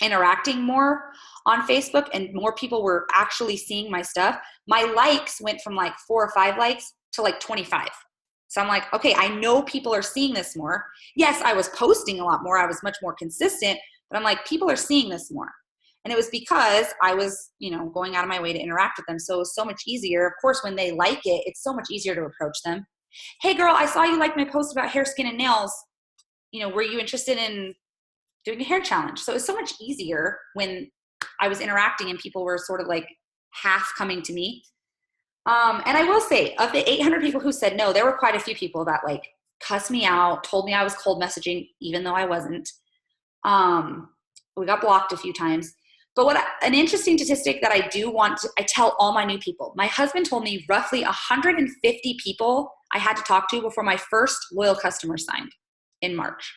interacting more on Facebook and more people were actually seeing my stuff, my likes went from like 4 or 5 likes to like 25. So I'm like, okay, I know people are seeing this more. Yes, I was posting a lot more. I was much more consistent, but I'm like, people are seeing this more. And it was because I was, going out of my way to interact with them. So it was so much easier. Of course, when they like it, it's so much easier to approach them. Hey girl, I saw you like my post about hair, skin, and nails. Were you interested in doing a hair challenge? So it's so much easier when I was interacting and people were sort of like half coming to me. And I will say, of the 800 people who said no, there were quite a few people that like cussed me out, told me I was cold messaging, even though I wasn't. We got blocked a few times. But an interesting statistic that I tell all my new people. My husband told me roughly 150 people I had to talk to before my first loyal customer signed in March.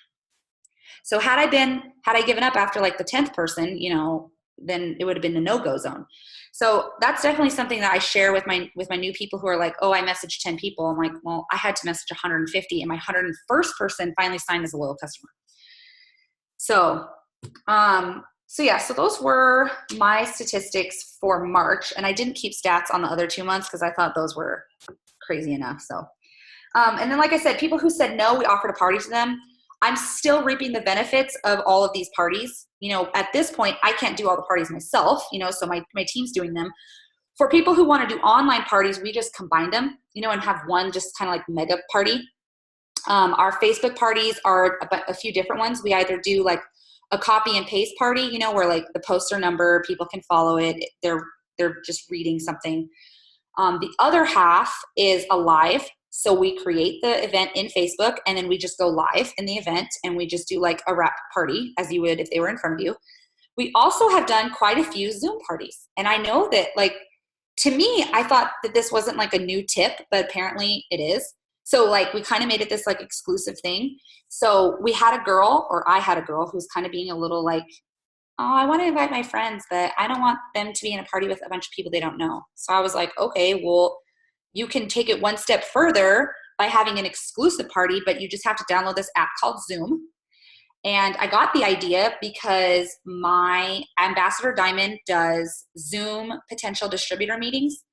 So had I given up after like the 10th person, then it would have been a no-go zone. So that's definitely something that I share with my new people who are like, oh, I messaged 10 people. I'm like, well, I had to message 150, and my 101st person finally signed as a loyal customer. So, so those were my statistics for March, and I didn't keep stats on the other 2 months because I thought those were crazy enough. So, and then like I said, people who said no, we offered a party to them. I'm still reaping the benefits of all of these parties. You know, at this point, I can't do all the parties myself, you know, so my team's doing them. For people who want to do online parties, we just combine them, you know, and have one just kind of like mega party. Our Facebook parties are a few different ones. We either do like a copy and paste party, you know, where like the poster number, people can follow it. They're just reading something. The other half is a live. So we create the event in Facebook, and then we just go live in the event, and we just do like a wrap party as you would if they were in front of you. We also have done quite a few Zoom parties. And I know that, like, to me, I thought that this wasn't like a new tip, but apparently it is. So like we kind of made it this like exclusive thing. So I had a girl who's kind of being a little like, oh, I want to invite my friends, but I don't want them to be in a party with a bunch of people they don't know. So I was like, okay, well, you can take it one step further by having an exclusive party, but you just have to download this app called Zoom. And I got the idea because my Ambassador Diamond does Zoom potential distributor meetings.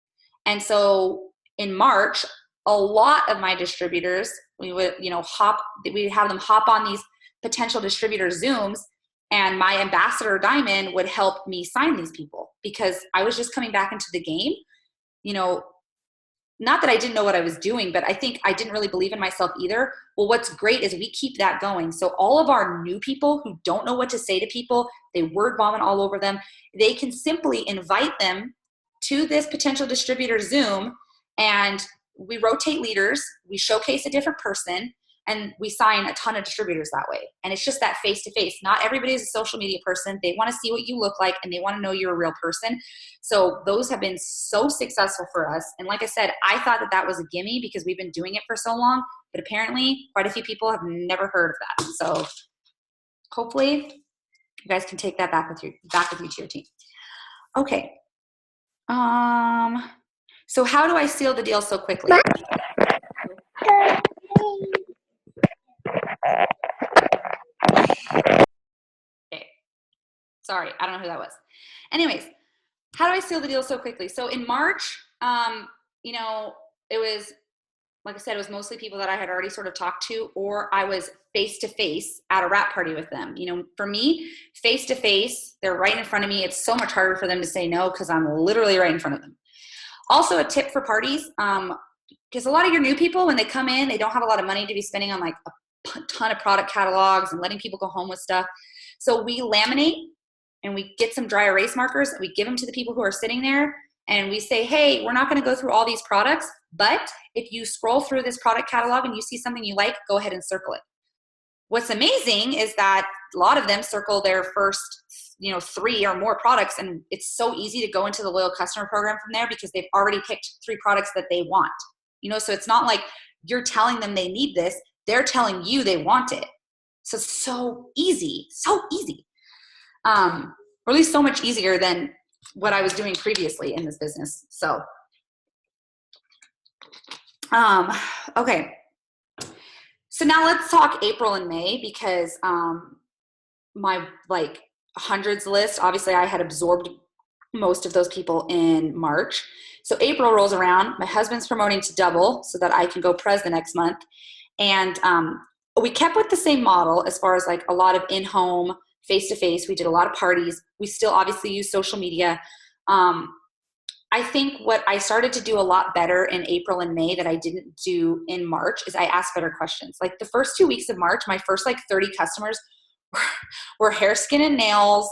And so in March, a lot of my distributors, we'd have them hop on these potential distributor Zooms, and my Ambassador Diamond would help me sign these people because I was just coming back into the game, you know. Not that I didn't know what I was doing, but I think I didn't really believe in myself either. Well, what's great is we keep that going. So all of our new people who don't know what to say to people, they word vomit all over them, they can simply invite them to this potential distributor Zoom, and we rotate leaders, we showcase a different person, and we sign a ton of distributors that way. And it's just that face-to-face. Not everybody is a social media person. They want to see what you look like, and they want to know you're a real person. So those have been so successful for us. And like I said, I thought that was a gimme because we've been doing it for so long, but apparently quite a few people have never heard of that. So hopefully you guys can take that back with you to your team. Okay. So how do I seal the deal so quickly? Okay. Sorry, I don't know who that was. Anyways, how do I seal the deal so quickly? So in March, you know, it was, like I said, it was mostly people that I had already sort of talked to, or I was face-to-face at a wrap party with them. You know, for me, face-to-face, they're right in front of me. It's so much harder for them to say no because I'm literally right in front of them. Also, a tip for parties, because a lot of your new people, when they come in, they don't have a lot of money to be spending on like a ton of product catalogs and letting people go home with stuff. So we laminate and we get some dry erase markers and we give them to the people who are sitting there, and we say, hey, we're not going to go through all these products, but if you scroll through this product catalog and you see something you like, go ahead and circle it. What's amazing is that a lot of them circle their first, you know, 3 or more products, and it's so easy to go into the loyal customer program from there because they've already picked 3 products that they want. You know, so it's not like you're telling them they need this, they're telling you they want it. So easy, or at least so much easier than what I was doing previously in this business. So, okay. So now let's talk April and May because my like hundreds list, obviously I had absorbed most of those people in March. So April rolls around, my husband's promoting to double so that I can go pres the next month. And we kept with the same model as far as like a lot of in-home, face-to-face. We did a lot of parties. We still obviously use social media. I think what I started to do a lot better in April and May that I didn't do in March is I asked better questions. Like the first 2 weeks of March, my first like 30 customers were hair, skin, and nails.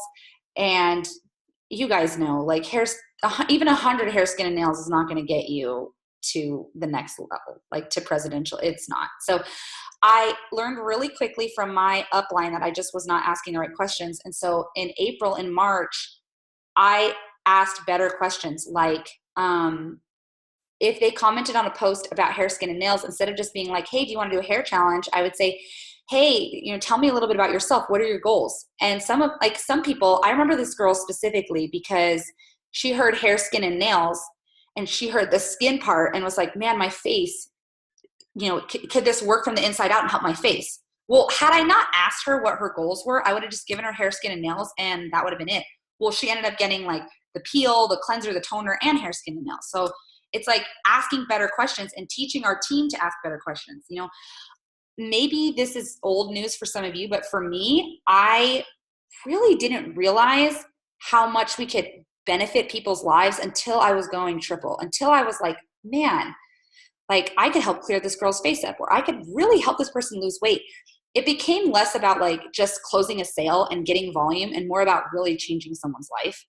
And you guys know, like even 100 hair, skin, and nails is not going to get you to the next level, like to presidential. It's not. So I learned really quickly from my upline that I just was not asking the right questions. And so in April and March, I asked better questions like, if they commented on a post about hair, skin, and nails, instead of just being like, hey, do you want to do a hair challenge? I would say, hey, you know, tell me a little bit about yourself. What are your goals? And some people, I remember this girl specifically because she heard hair, skin, and nails, and she heard the skin part and was like, man, my face, could this work from the inside out and help my face? Well, had I not asked her what her goals were, I would have just given her hair, skin, and nails, and that would have been it. Well, she ended up getting like the peel, the cleanser, the toner, and hair, skin, and nails. So it's like asking better questions and teaching our team to ask better questions. Maybe this is old news for some of you, but for me, I really didn't realize how much we could benefit people's lives until I was going triple, until I was like, man, like I could help clear this girl's face up, or I could really help this person lose weight. It became less about like just closing a sale and getting volume and more about really changing someone's life.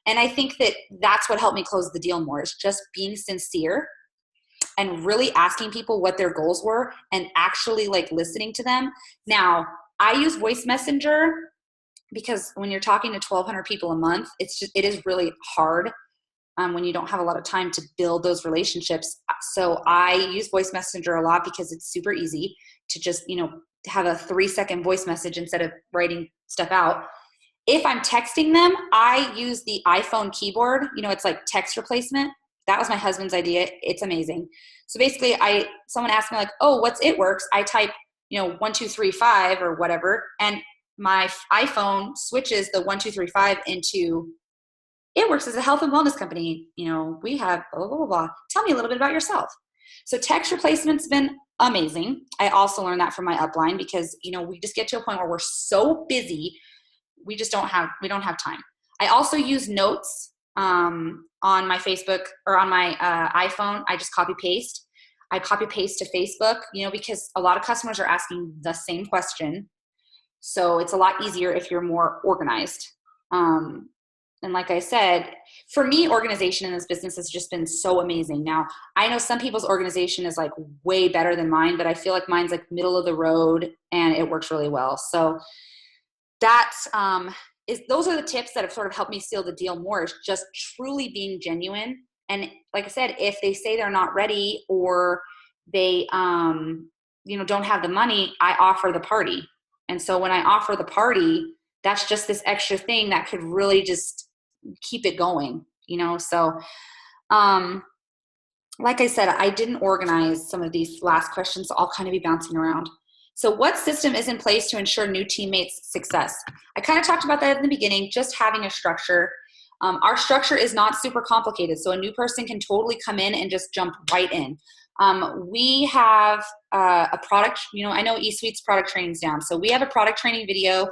And I think that that's what helped me close the deal more, is just being sincere and really asking people what their goals were and actually like listening to them. Now, I use voice messenger because when you're talking to 1,200 people a month, it is really hard when you don't have a lot of time to build those relationships. So I use voice messenger a lot because it's super easy to just, have a 3-second voice message instead of writing stuff out. If I'm texting them, I use the iPhone keyboard. It's like text replacement. That was my husband's idea. It's amazing. So basically someone asked me like, oh, what's It Works? I type, 1, 2, 3, 5 or whatever. And my iPhone switches the 1, 2, 3, 5 into It Works as a health and wellness company. We have blah, blah, blah, blah. Tell me a little bit about yourself. So text replacement's been amazing. I also learned that from my upline because, we just get to a point where we're so busy. We don't have time. I also use notes on my Facebook or on my iPhone. I just copy paste. I copy paste to Facebook, because a lot of customers are asking the same question. So it's a lot easier if you're more organized. And like I said, for me, organization in this business has just been so amazing. Now, I know some people's organization is like way better than mine, but I feel like mine's like middle of the road and it works really well. So that's, those are the tips that have sort of helped me seal the deal more, is just truly being genuine. And like I said, if they say they're not ready or they, don't have the money, I offer the party. And so when I offer the party, that's just this extra thing that could really just keep it going, So, like I said, I didn't organize some of these last questions. So I'll kind of be bouncing around. So what system is in place to ensure new teammates' success? I kind of talked about that in the beginning, just having a structure. Our structure is not super complicated. So a new person can totally come in and just jump right in. We have a product, I know eSuite's product training's down. So we have a product training video.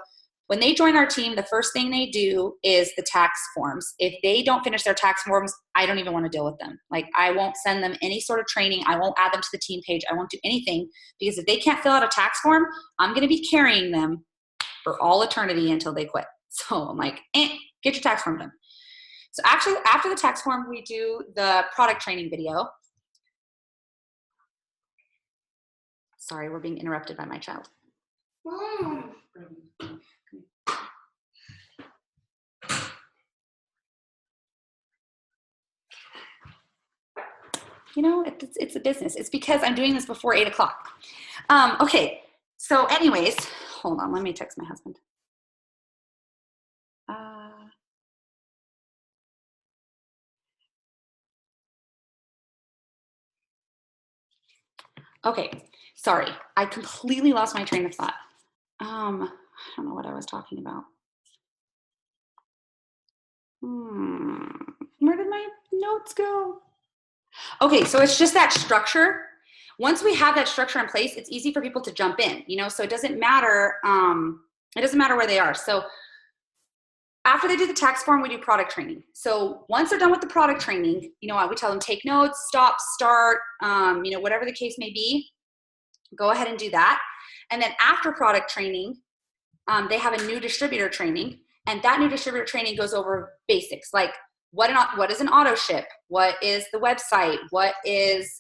When they join our team, the first thing they do is the tax forms. If they don't finish their tax forms, I don't even want to deal with them. Like, I won't send them any sort of training. I won't add them to the team page. I won't do anything, because if they can't fill out a tax form, I'm going to be carrying them for all eternity until they quit. So I'm like, get your tax form done. So actually, after the tax form, we do the product training video. Sorry, we're being interrupted by my child. It's a business. It's because I'm doing this before 8 o'clock. Okay. So anyways, hold on. Let me text my husband. Okay. Sorry. I completely lost my train of thought. I don't know what I was talking about. Where did my notes go? Okay, so it's just that structure. Once we have that structure in place, it's easy for people to jump in, so it doesn't matter. It doesn't matter where they are. So after they do the tax form, we do product training. So once they're done with the product training, we tell them take notes, stop, start, whatever the case may be, go ahead and do that. And then after product training, they have a new distributor training, and that new distributor training goes over basics, like what is an auto ship? What is the website? What is,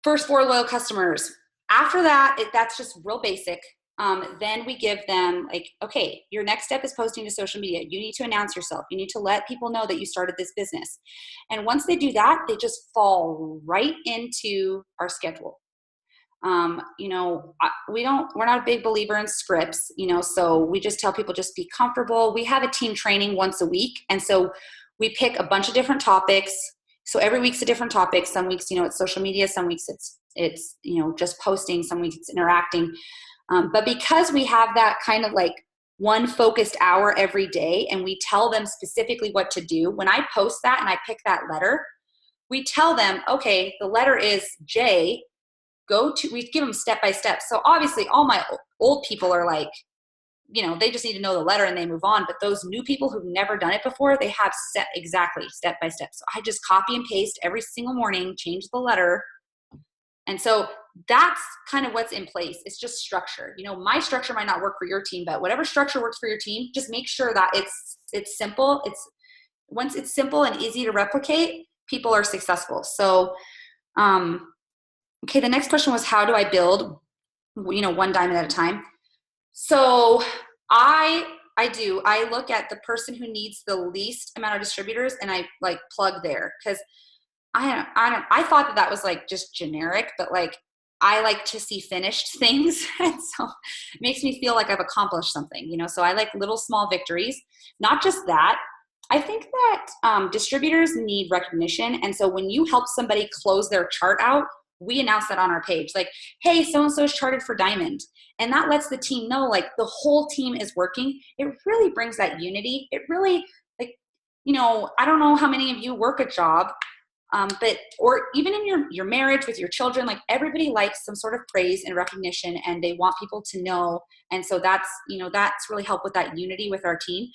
first 4 loyal customers? After that, that's just real basic. Then we give them like, okay, your next step is posting to social media. You need to announce yourself. You need to let people know that you started this business. And once they do that, they just fall right into our schedule. We're not a big believer in scripts, so we just tell people just be comfortable. We have a team training once a week. And so we pick a bunch of different topics. So every week's a different topic. Some weeks, it's social media. Some weeks it's just posting. Some weeks it's interacting. But because we have that kind of like one focused hour every day, and we tell them specifically what to do, when I post that and I pick that letter, we tell them, okay, the letter is J. We give them step by step. So obviously all my old people are like, they just need to know the letter and they move on. But those new people who've never done it before, they have set exactly step by step. So I just copy and paste every single morning, change the letter. And so that's kind of what's in place. It's just structure. My structure might not work for your team, but whatever structure works for your team, just make sure that it's simple. Once it's simple and easy to replicate, people are successful. So, okay, the next question was, how do I build, one diamond at a time? So I look at the person who needs the least amount of distributors, and I like plug there, because I thought that was like just generic, but like I like to see finished things. And so it makes me feel like I've accomplished something, so I like little small victories. Not just that, I think that distributors need recognition. And so when you help somebody close their chart out, we announce that on our page, like, hey, so-and-so is charted for diamond. And that lets the team know, like, the whole team is working. It really brings that unity. It really, like, I don't know how many of you work a job, or even in your marriage with your children, like everybody likes some sort of praise and recognition, and they want people to know. And so that's really helped with that unity with our team.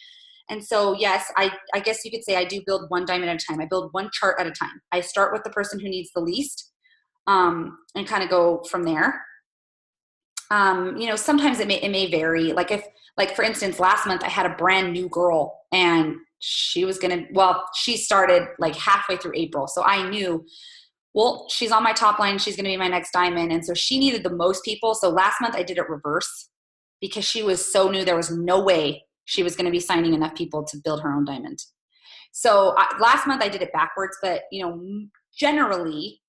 And so, yes, I guess you could say I do build one diamond at a time. I build one chart at a time. I start with the person who needs the least, and kind of go from there. Sometimes it may vary. Like for instance, last month I had a brand new girl, and she started like halfway through April. So I knew, well, she's on my top line. She's going to be my next diamond. And so she needed the most people. So last month I did it reverse, because she was so new. There was no way she was going to be signing enough people to build her own diamond. So last month I did it backwards, but generally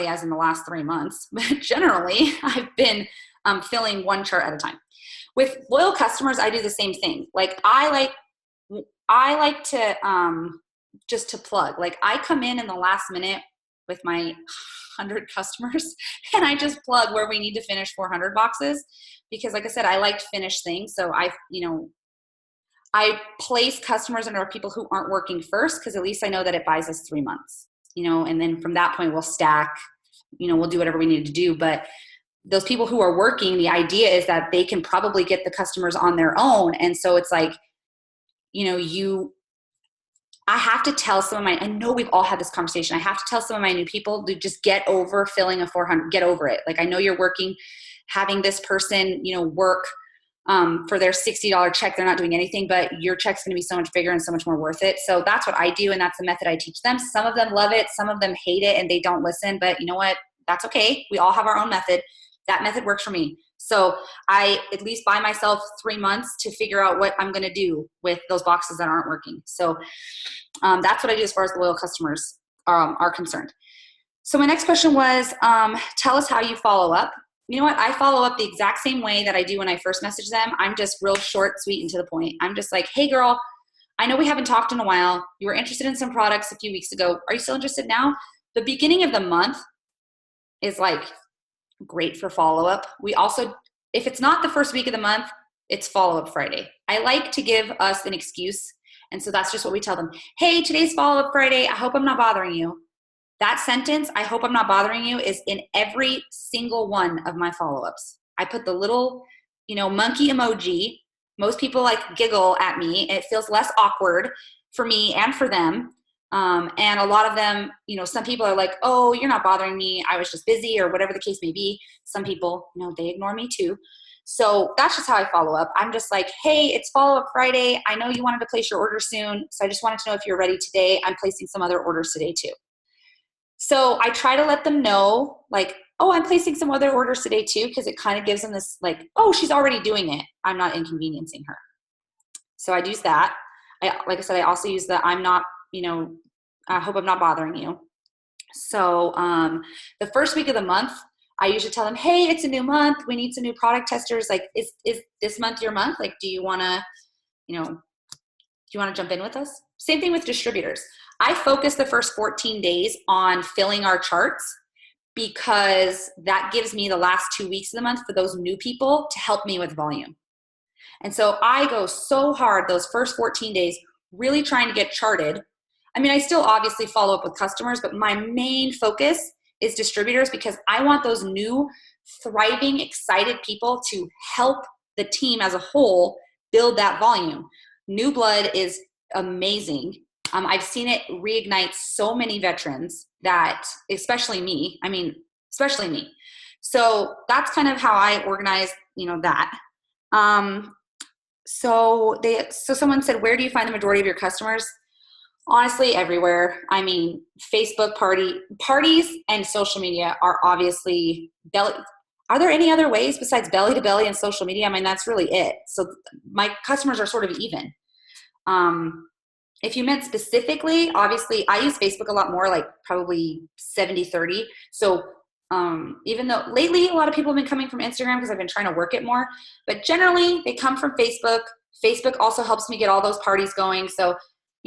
as in the last 3 months, but generally I've been filling one chart at a time. With loyal customers, I do the same thing. Like I like to just to plug. Like I come in the last minute with my 100 customers, and I just plug where we need to finish 400 boxes, because like I said, I like to finish things. So I place customers under people who aren't working first, because at least I know that it buys us 3 months. And then from that point we'll stack, we'll do whatever we need to do. But those people who are working, the idea is that they can probably get the customers on their own. And so it's like, I have to tell I know we've all had this conversation. I have to tell some of my new people to just get over filling a 400, get over it. Like, I know you're working, having this person, work for their $60 check. They're not doing anything, but your check's going to be so much bigger and so much more worth it. So that's what I do. And that's the method I teach them. Some of them love it. Some of them hate it and they don't listen, but you know what? That's okay. We all have our own method. That method works for me. So I at least buy myself 3 months to figure out what I'm going to do with those boxes that aren't working. So that's what I do as far as the loyal customers are concerned. So my next question was, tell us how you follow up. You know what? I follow up the exact same way that I do when I first message them. I'm just real short, sweet, and to the point. I'm just like, hey girl, I know we haven't talked in a while. You were interested in some products a few weeks ago. Are you still interested now? The beginning of the month is like great for follow-up. We also, if it's not the first week of the month, it's follow-up Friday. I like to give us an excuse. And so that's just what we tell them. Hey, today's follow-up Friday. I hope I'm not bothering you. That sentence, I hope I'm not bothering you, is in every single one of my follow-ups. I put the little, monkey emoji. Most people giggle at me, and it feels less awkward for me and for them. And a lot of them, some people are like, oh, you're not bothering me. I was just busy, or whatever the case may be. Some people, they ignore me too. So that's just how I follow up. I'm just like, hey, it's follow-up Friday. I know you wanted to place your order soon. So I just wanted to know if you're ready today. I'm placing some other orders today too. So I try to let them know, oh, I'm placing some other orders today too, because it kind of gives them this oh, she's already doing it. I'm not inconveniencing her. So I use that. Like I said, I also use the I'm not, I hope I'm not bothering you. So the first week of the month, I usually tell them, hey, it's a new month. We need some new product testers. Like, is this month your month? Like, do you want to, jump in with us? Same thing with distributors. I focus the first 14 days on filling our charts because that gives me the last 2 weeks of the month for those new people to help me with volume. And so I go so hard those first 14 days, really trying to get charted. I mean, I still obviously follow up with customers, but my main focus is distributors because I want those new, thriving, excited people to help the team as a whole build that volume. New blood is amazing. I've seen it reignite so many veterans that, especially me. So that's kind of how I organize, that. So someone said, where do you find the majority of your customers? Honestly, everywhere. I mean, Facebook parties and social media are obviously belly. Are there any other ways besides belly to belly and social media? I mean, that's really it. So my customers are sort of even. If you meant specifically, obviously I use Facebook a lot more, like probably 70-30. So even though lately a lot of people have been coming from Instagram because I've been trying to work it more, but generally they come from Facebook. Facebook also helps me get all those parties going. So,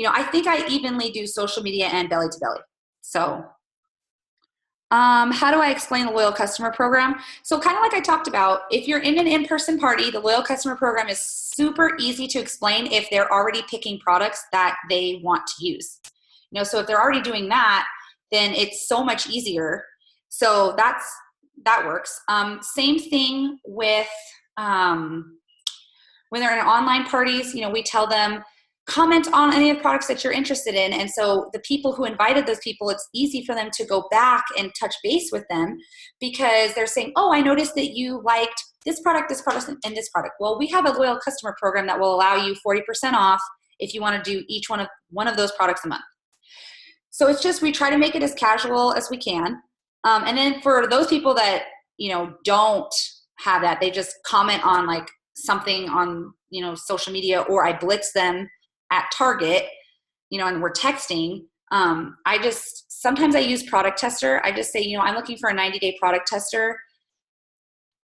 I think I evenly do social media and belly to belly. So how do I explain the loyal customer program? So kind of like I talked about, if you're in an in-person party, the loyal customer program is super easy to explain if they're already picking products that they want to use. So if they're already doing that, then it's so much easier. So that works. Same thing with when they're in online parties, we tell them, comment on any of the products that you're interested in. And so the people who invited those people, it's easy for them to go back and touch base with them because they're saying, oh, I noticed that you liked this product, and this product. Well, we have a loyal customer program that will allow you 40% off if you want to do each one of those products a month. So it's just, we try to make it as casual as we can. And then for those people that, don't have that, they just comment on like something on, social media, or I blitz them at Target, and we're texting. Sometimes I use product tester. I just say, I'm looking for a 90-day product tester.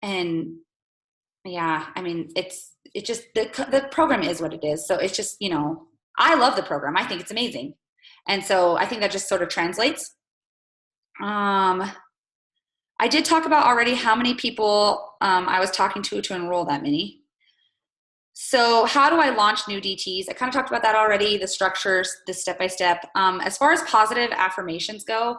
And yeah, I mean, it just, the program is what it is. So it's just, I love the program. I think it's amazing. And so I think that just sort of translates. I did talk about already how many people I was talking to enroll that many. So how do I launch new DTs? I kind of talked about that already, the structures, the step-by-step. As far as positive affirmations go,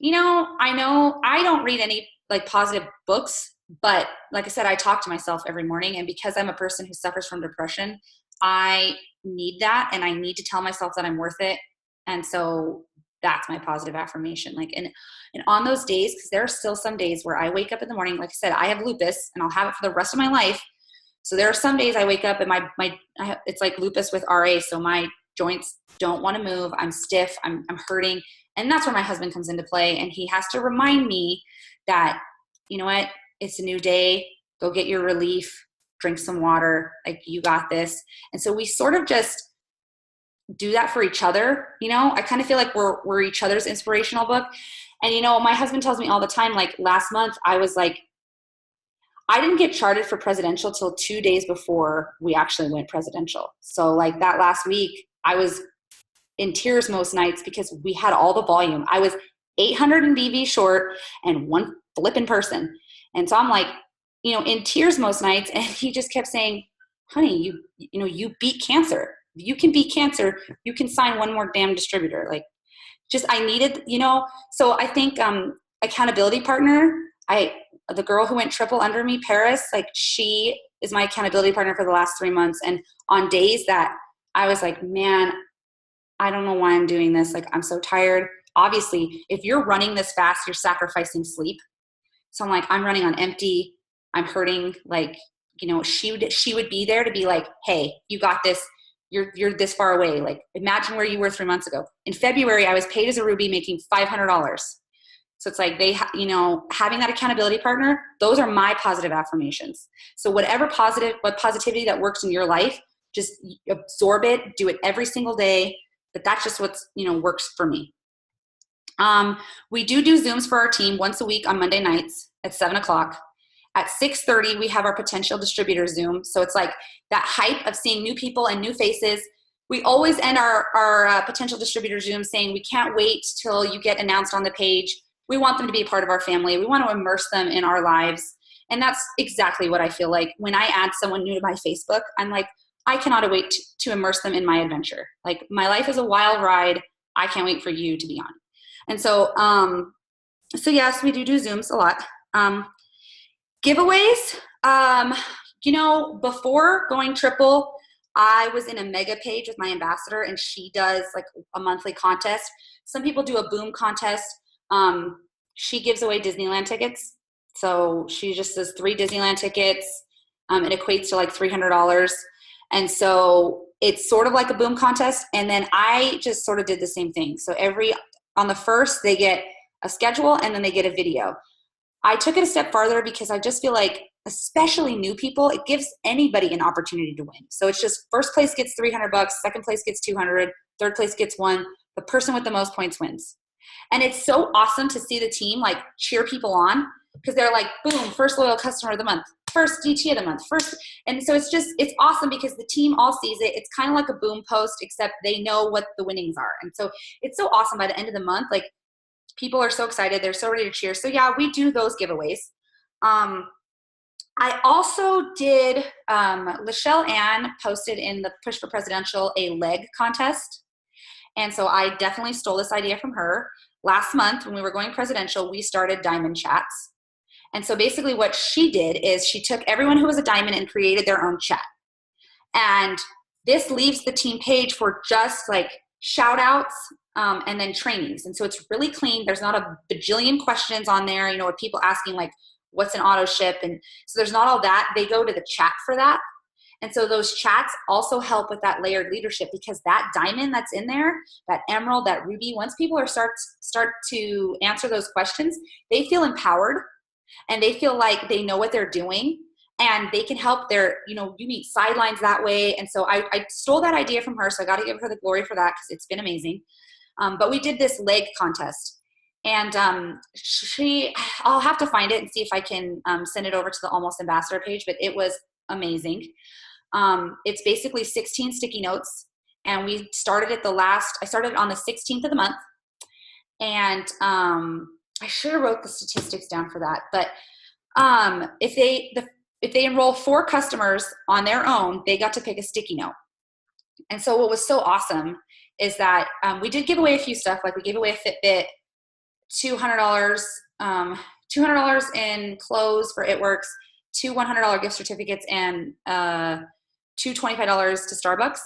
I know I don't read any like positive books, but like I said, I talk to myself every morning. And because I'm a person who suffers from depression, I need that. And I need to tell myself that I'm worth it. And so that's my positive affirmation. Like, and on those days, because there are still some days where I wake up in the morning, like I said, I have lupus and I'll have it for the rest of my life. So there are some days I wake up and it's like lupus with RA. So my joints don't want to move. I'm stiff. I'm hurting. And that's where my husband comes into play. And he has to remind me that, you know what, it's a new day. Go get your relief, drink some water. Like, you got this. And so we sort of just do that for each other. I kind of feel like we're each other's inspirational book. And, my husband tells me all the time, like last month, I was like, I didn't get charted for presidential till 2 days before we actually went presidential. So like that last week, I was in tears most nights because we had all the volume. I was 800 in BV short and one flipping person. And so I'm like, in tears most nights. And he just kept saying, honey, you beat cancer. You can beat cancer. You can sign one more damn distributor. Like, just, I needed, so I think accountability partner, the girl who went triple under me, Paris, like, she is my accountability partner for the last 3 months. And on days that I was like, man, I don't know why I'm doing this. Like, I'm so tired. Obviously, if you're running this fast, you're sacrificing sleep. So I'm like, I'm running on empty. I'm hurting. Like, she would be there to be like, hey, you got this. You're this far away. Like, imagine where you were 3 months ago. In February, I was paid as a Ruby making $500. So it's like having that accountability partner, those are my positive affirmations. So what positivity that works in your life, just absorb it, do it every single day. But that's just what's, works for me. We do Zooms for our team once a week on Monday nights. at 7 o'clock. At 6:30, we have our potential distributor Zoom. So it's like that hype of seeing new people and new faces. We always end our potential distributor Zoom saying, we can't wait till you get announced on the page. We want them to be a part of our family. We want to immerse them in our lives. And that's exactly what I feel like when I add someone new to my Facebook. I'm like, I cannot wait to immerse them in my adventure. Like, my life is a wild ride. I can't wait for you to be on. And so, so yes, we do Zooms a lot. Giveaways, you know, before going triple, I was in a mega page with my ambassador, and she does like a monthly contest. Some people do a boom contest. She gives away Disneyland tickets. So she just does 3 Disneyland tickets. It equates to like $300. And so it's sort of like a boom contest. And then I just sort of did the same thing. So on the first, they get a schedule and then they get a video. I took it a step farther because I just feel like, especially new people, it gives anybody an opportunity to win. So it's just first place gets $300, second place gets $200, third place gets $1. The person with the most points wins. And it's so awesome to see the team like cheer people on, because they're like, boom, first loyal customer of the month, first DT of the month, first. And so it's awesome because the team all sees it. It's kind of like a boom post, except they know what the winnings are. And so it's so awesome by the end of the month. Like, people are so excited. They're so ready to cheer. So yeah, we do those giveaways. I also did, Lachelle Ann posted in the Push for Presidential a leg contest. And so I definitely stole this idea from her. Last month when we were going presidential, we started diamond chats. And so basically what she did is she took everyone who was a diamond and created their own chat. And this leaves the team page for just like shout outs, and then trainings. And so it's really clean. There's not a bajillion questions on there, you know, with people asking like, what's an auto ship? And so there's not all that. They go to the chat for that. And so those chats also help with that layered leadership, because that diamond that's in there, that emerald, that ruby, once people start to answer those questions, they feel empowered and they feel like they know what they're doing, and they can help their, you know, you meet sidelines that way. And so I stole that idea from her. So I got to give her the glory for that, because it's been amazing. But we did this leg contest, and I'll have to find it and see if I can send it over to the Almost Ambassador page, but it was amazing. It's basically 16 sticky notes, and we started I started on the 16th of the month, and I should have wrote the statistics down for that, but if they enroll 4 customers on their own, they got to pick a sticky note. And so what was so awesome is that we did give away a few stuff. Like, we gave away a Fitbit, $200 in clothes for It Works, 2 $100 gift certificates, and 2 $25 to Starbucks.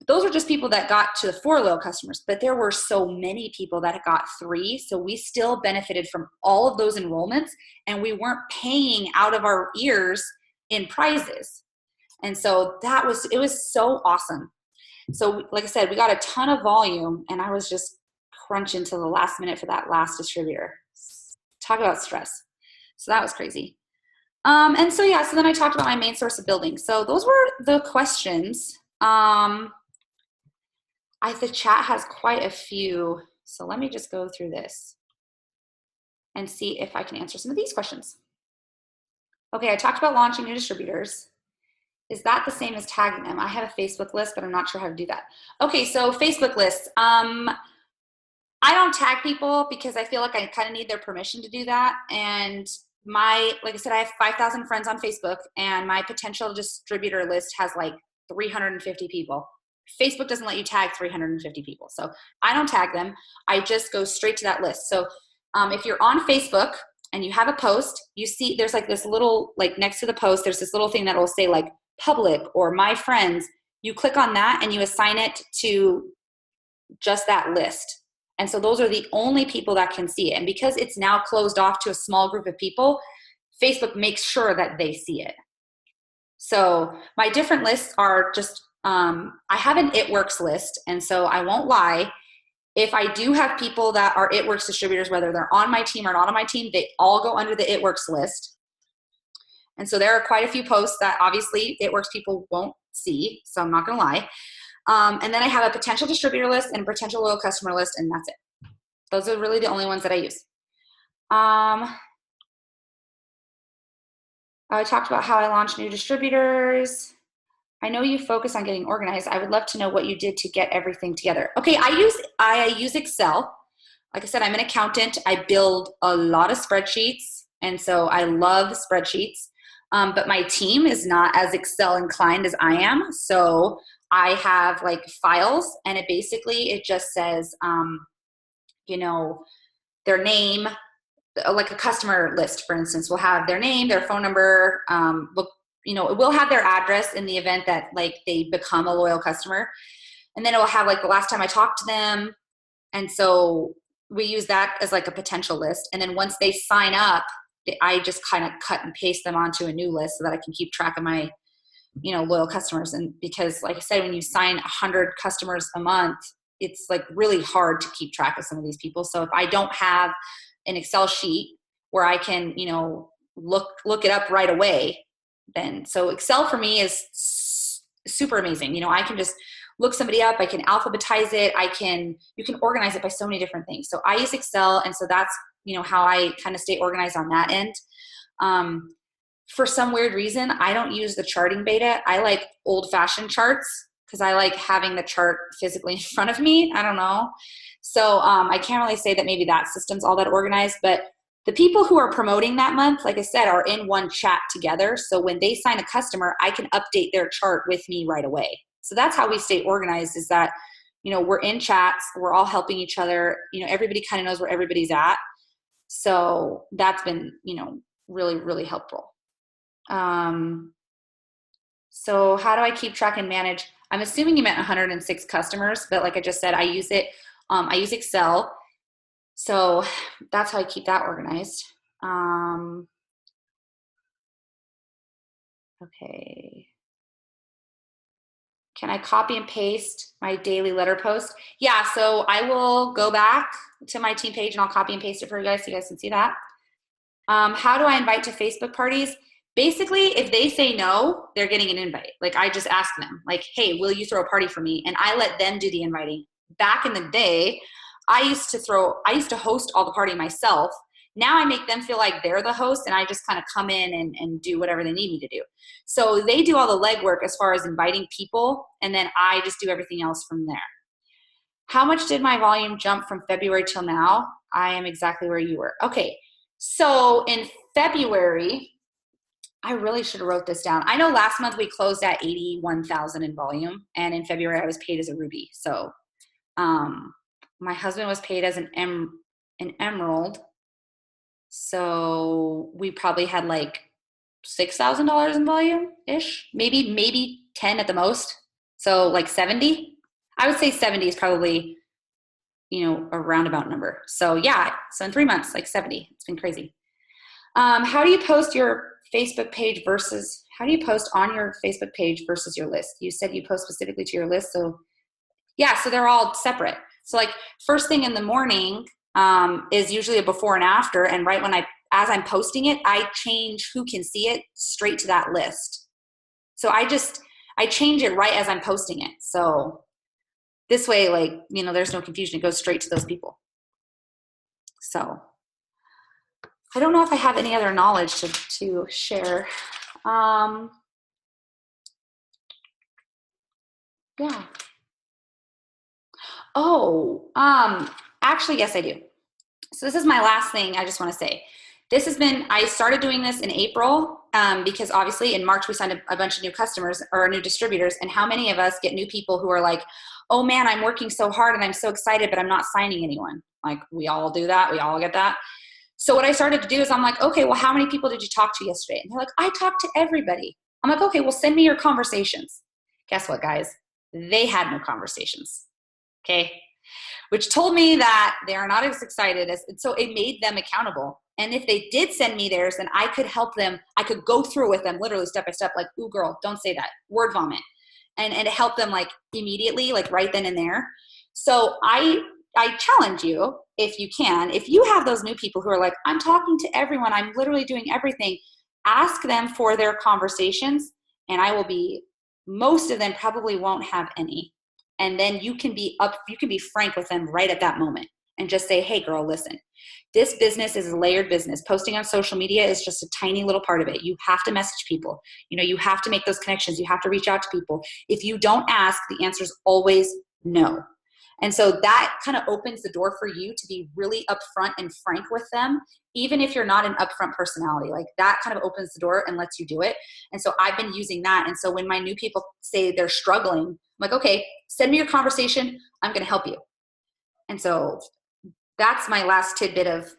Those were just people that got to the 4 loyal customers, but there were so many people that got 3. So we still benefited from all of those enrollments, and we weren't paying out of our ears in prizes. And so it was so awesome. So like I said, we got a ton of volume, and I was just crunching to the last minute for that last distributor. Talk about stress. So that was crazy. And so, yeah, so then I talked about my main source of building. So those were the questions. The chat has quite a few. So let me just go through this and see if I can answer some of these questions. Okay, I talked about launching new distributors. Is that the same as tagging them? I have a Facebook list, but I'm not sure how to do that. Okay, so Facebook lists. I don't tag people because I feel like I kind of need their permission to do that. And like I said, I have 5,000 friends on Facebook, and my potential distributor list has like 350 people. Facebook doesn't let you tag 350 people. So I don't tag them. I just go straight to that list. So if you're on Facebook and you have a post, you see there's like this little, like next to the post, there's this little thing that will say like public or my friends. You click on that and you assign it to just that list. And so those are the only people that can see it. And because it's now closed off to a small group of people, Facebook makes sure that they see it. So my different lists are just, I have an It Works list. And so I won't lie, if I do have people that are It Works distributors, whether they're on my team or not on my team, they all go under the It Works list. And so there are quite a few posts that obviously It Works people won't see. So I'm not going to lie. And then I have a potential distributor list and a potential loyal customer list, and that's it. Those are really the only ones that I use. I talked about how I launched new distributors. I know you focus on getting organized. I would love to know what you did to get everything together. Okay, I use Excel. Like I said, I'm an accountant. I build a lot of spreadsheets, and so I love spreadsheets. But my team is not as Excel inclined as I am. So I have like files, and it just says, you know, their name, like a customer list, for instance, will have their name, their phone number, it will have their address in the event that like they become a loyal customer. And then it will have like the last time I talked to them. And so we use that as like a potential list. And then once they sign up, I just kind of cut and paste them onto a new list so that I can keep track of my, loyal customers. And because like I said, when you sign 100 customers a month, it's like really hard to keep track of some of these people. So if I don't have an Excel sheet where I can, look it up right away, then so Excel for me is super amazing. I can just look somebody up, I can alphabetize it, you can organize it by so many different things. So I use Excel, and so that's, how I kind of stay organized on that end. For some weird reason, I don't use the charting beta. I like old-fashioned charts because I like having the chart physically in front of me. I don't know. So I can't really say that maybe that system's all that organized, but the people who are promoting that month, like I said, are in one chat together. So when they sign a customer, I can update their chart with me right away. So that's how we stay organized, is that, we're in chats, we're all helping each other. Everybody kind of knows where everybody's at. So that's been, really, really helpful. So how do I keep track and manage? I'm assuming you meant 106 customers, but like I just said, I use Excel. So that's how I keep that organized. Okay. Can I copy and paste my daily letter post? Yeah, so I will go back to my team page and I'll copy and paste it for you guys so you guys can see that. How do I invite to Facebook parties? Basically, if they say no, they're getting an invite. Like I just ask them, like, hey, will you throw a party for me? And I let them do the inviting. Back in the day, I used to host all the party myself. Now I make them feel like they're the host, and I just kind of come in and do whatever they need me to do. So they do all the legwork as far as inviting people, and then I just do everything else from there. How much did my volume jump from February till now? I am exactly where you were. Okay, so in February, I really should have wrote this down. I know last month we closed at 81,000 in volume, and in February I was paid as a ruby. So my husband was paid as an emerald. So we probably had like $6,000 in volume-ish, maybe 10 at the most. So like 70. I would say 70 is probably, a roundabout number. So yeah, so in 3 months, like 70. It's been crazy. How do you post on your Facebook page versus your list? You said you post specifically to your list. So yeah, so they're all separate. So like first thing in the morning is usually a before and after. And right as I'm posting it, I change who can see it straight to that list. So I change it right as I'm posting it. So this way, like, there's no confusion. It goes straight to those people. So I don't know if I have any other knowledge to share. Yeah. Oh, actually, yes, I do. So this is my last thing I just want to say. I started doing this in April because obviously in March we signed a bunch of new customers or new distributors. And how many of us get new people who are like, oh man, I'm working so hard and I'm so excited, but I'm not signing anyone. Like we all do that. We all get that. So what I started to do is I'm like, okay, well, how many people did you talk to yesterday? And they're like, I talked to everybody. I'm like, okay, well, send me your conversations. Guess what, guys? They had no conversations. Okay. Which told me that they are not as excited so it made them accountable. And if they did send me theirs, then I could help them. I could go through with them literally step by step, like, ooh, girl, don't say that. Word vomit. And help them like immediately, like right then and there. So I challenge you, if you can, if you have those new people who are like, I'm talking to everyone, I'm literally doing everything, ask them for their conversations, and most of them probably won't have any. And then you can be frank with them right at that moment. and just say, hey girl, listen, this business is a layered business. Posting on social media is just a tiny little part of it. You have to message people. You have to make those connections. You have to reach out to people. If you don't ask, the answer is always no. And so that kind of opens the door for you to be really upfront and frank with them, even if you're not an upfront personality. Like that kind of opens the door and lets you do it. And so I've been using that. And so when my new people say they're struggling, I'm like, okay, send me your conversation. I'm going to help you. And so that's my last tidbit of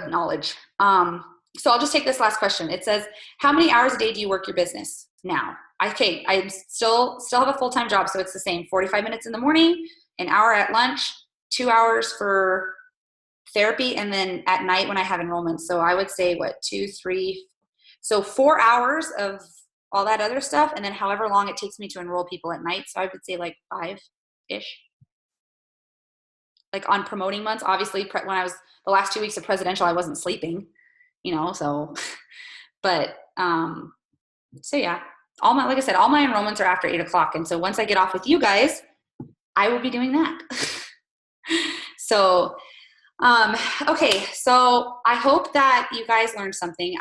knowledge. So I'll just take this last question. It says, how many hours a day do you work your business now? Okay, I still have a full-time job, so it's the same. 45 minutes in the morning, an hour at lunch, 2 hours for therapy, and then at night when I have enrollment. So I would say, 2, 3, so 4 hours of all that other stuff, and then however long it takes me to enroll people at night. So I would say like 5-ish. Like on promoting months, obviously when I was the last 2 weeks of presidential, I wasn't sleeping, so, but, so yeah, like I said, all my enrollments are after 8:00. And so once I get off with you guys, I will be doing that. So, okay. So I hope that you guys learned something.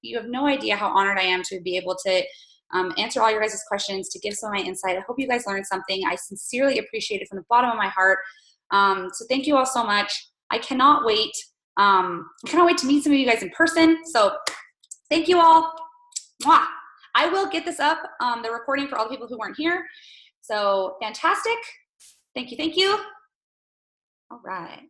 You have no idea how honored I am to be able to answer all your guys' questions, to give some of my insight. I hope you guys learned something. I sincerely appreciate it from the bottom of my heart. So thank you all so much. I cannot wait. To meet some of you guys in person. So thank you all. Mwah. I will get this up, the recording for all the people who weren't here. So fantastic. Thank you. All right.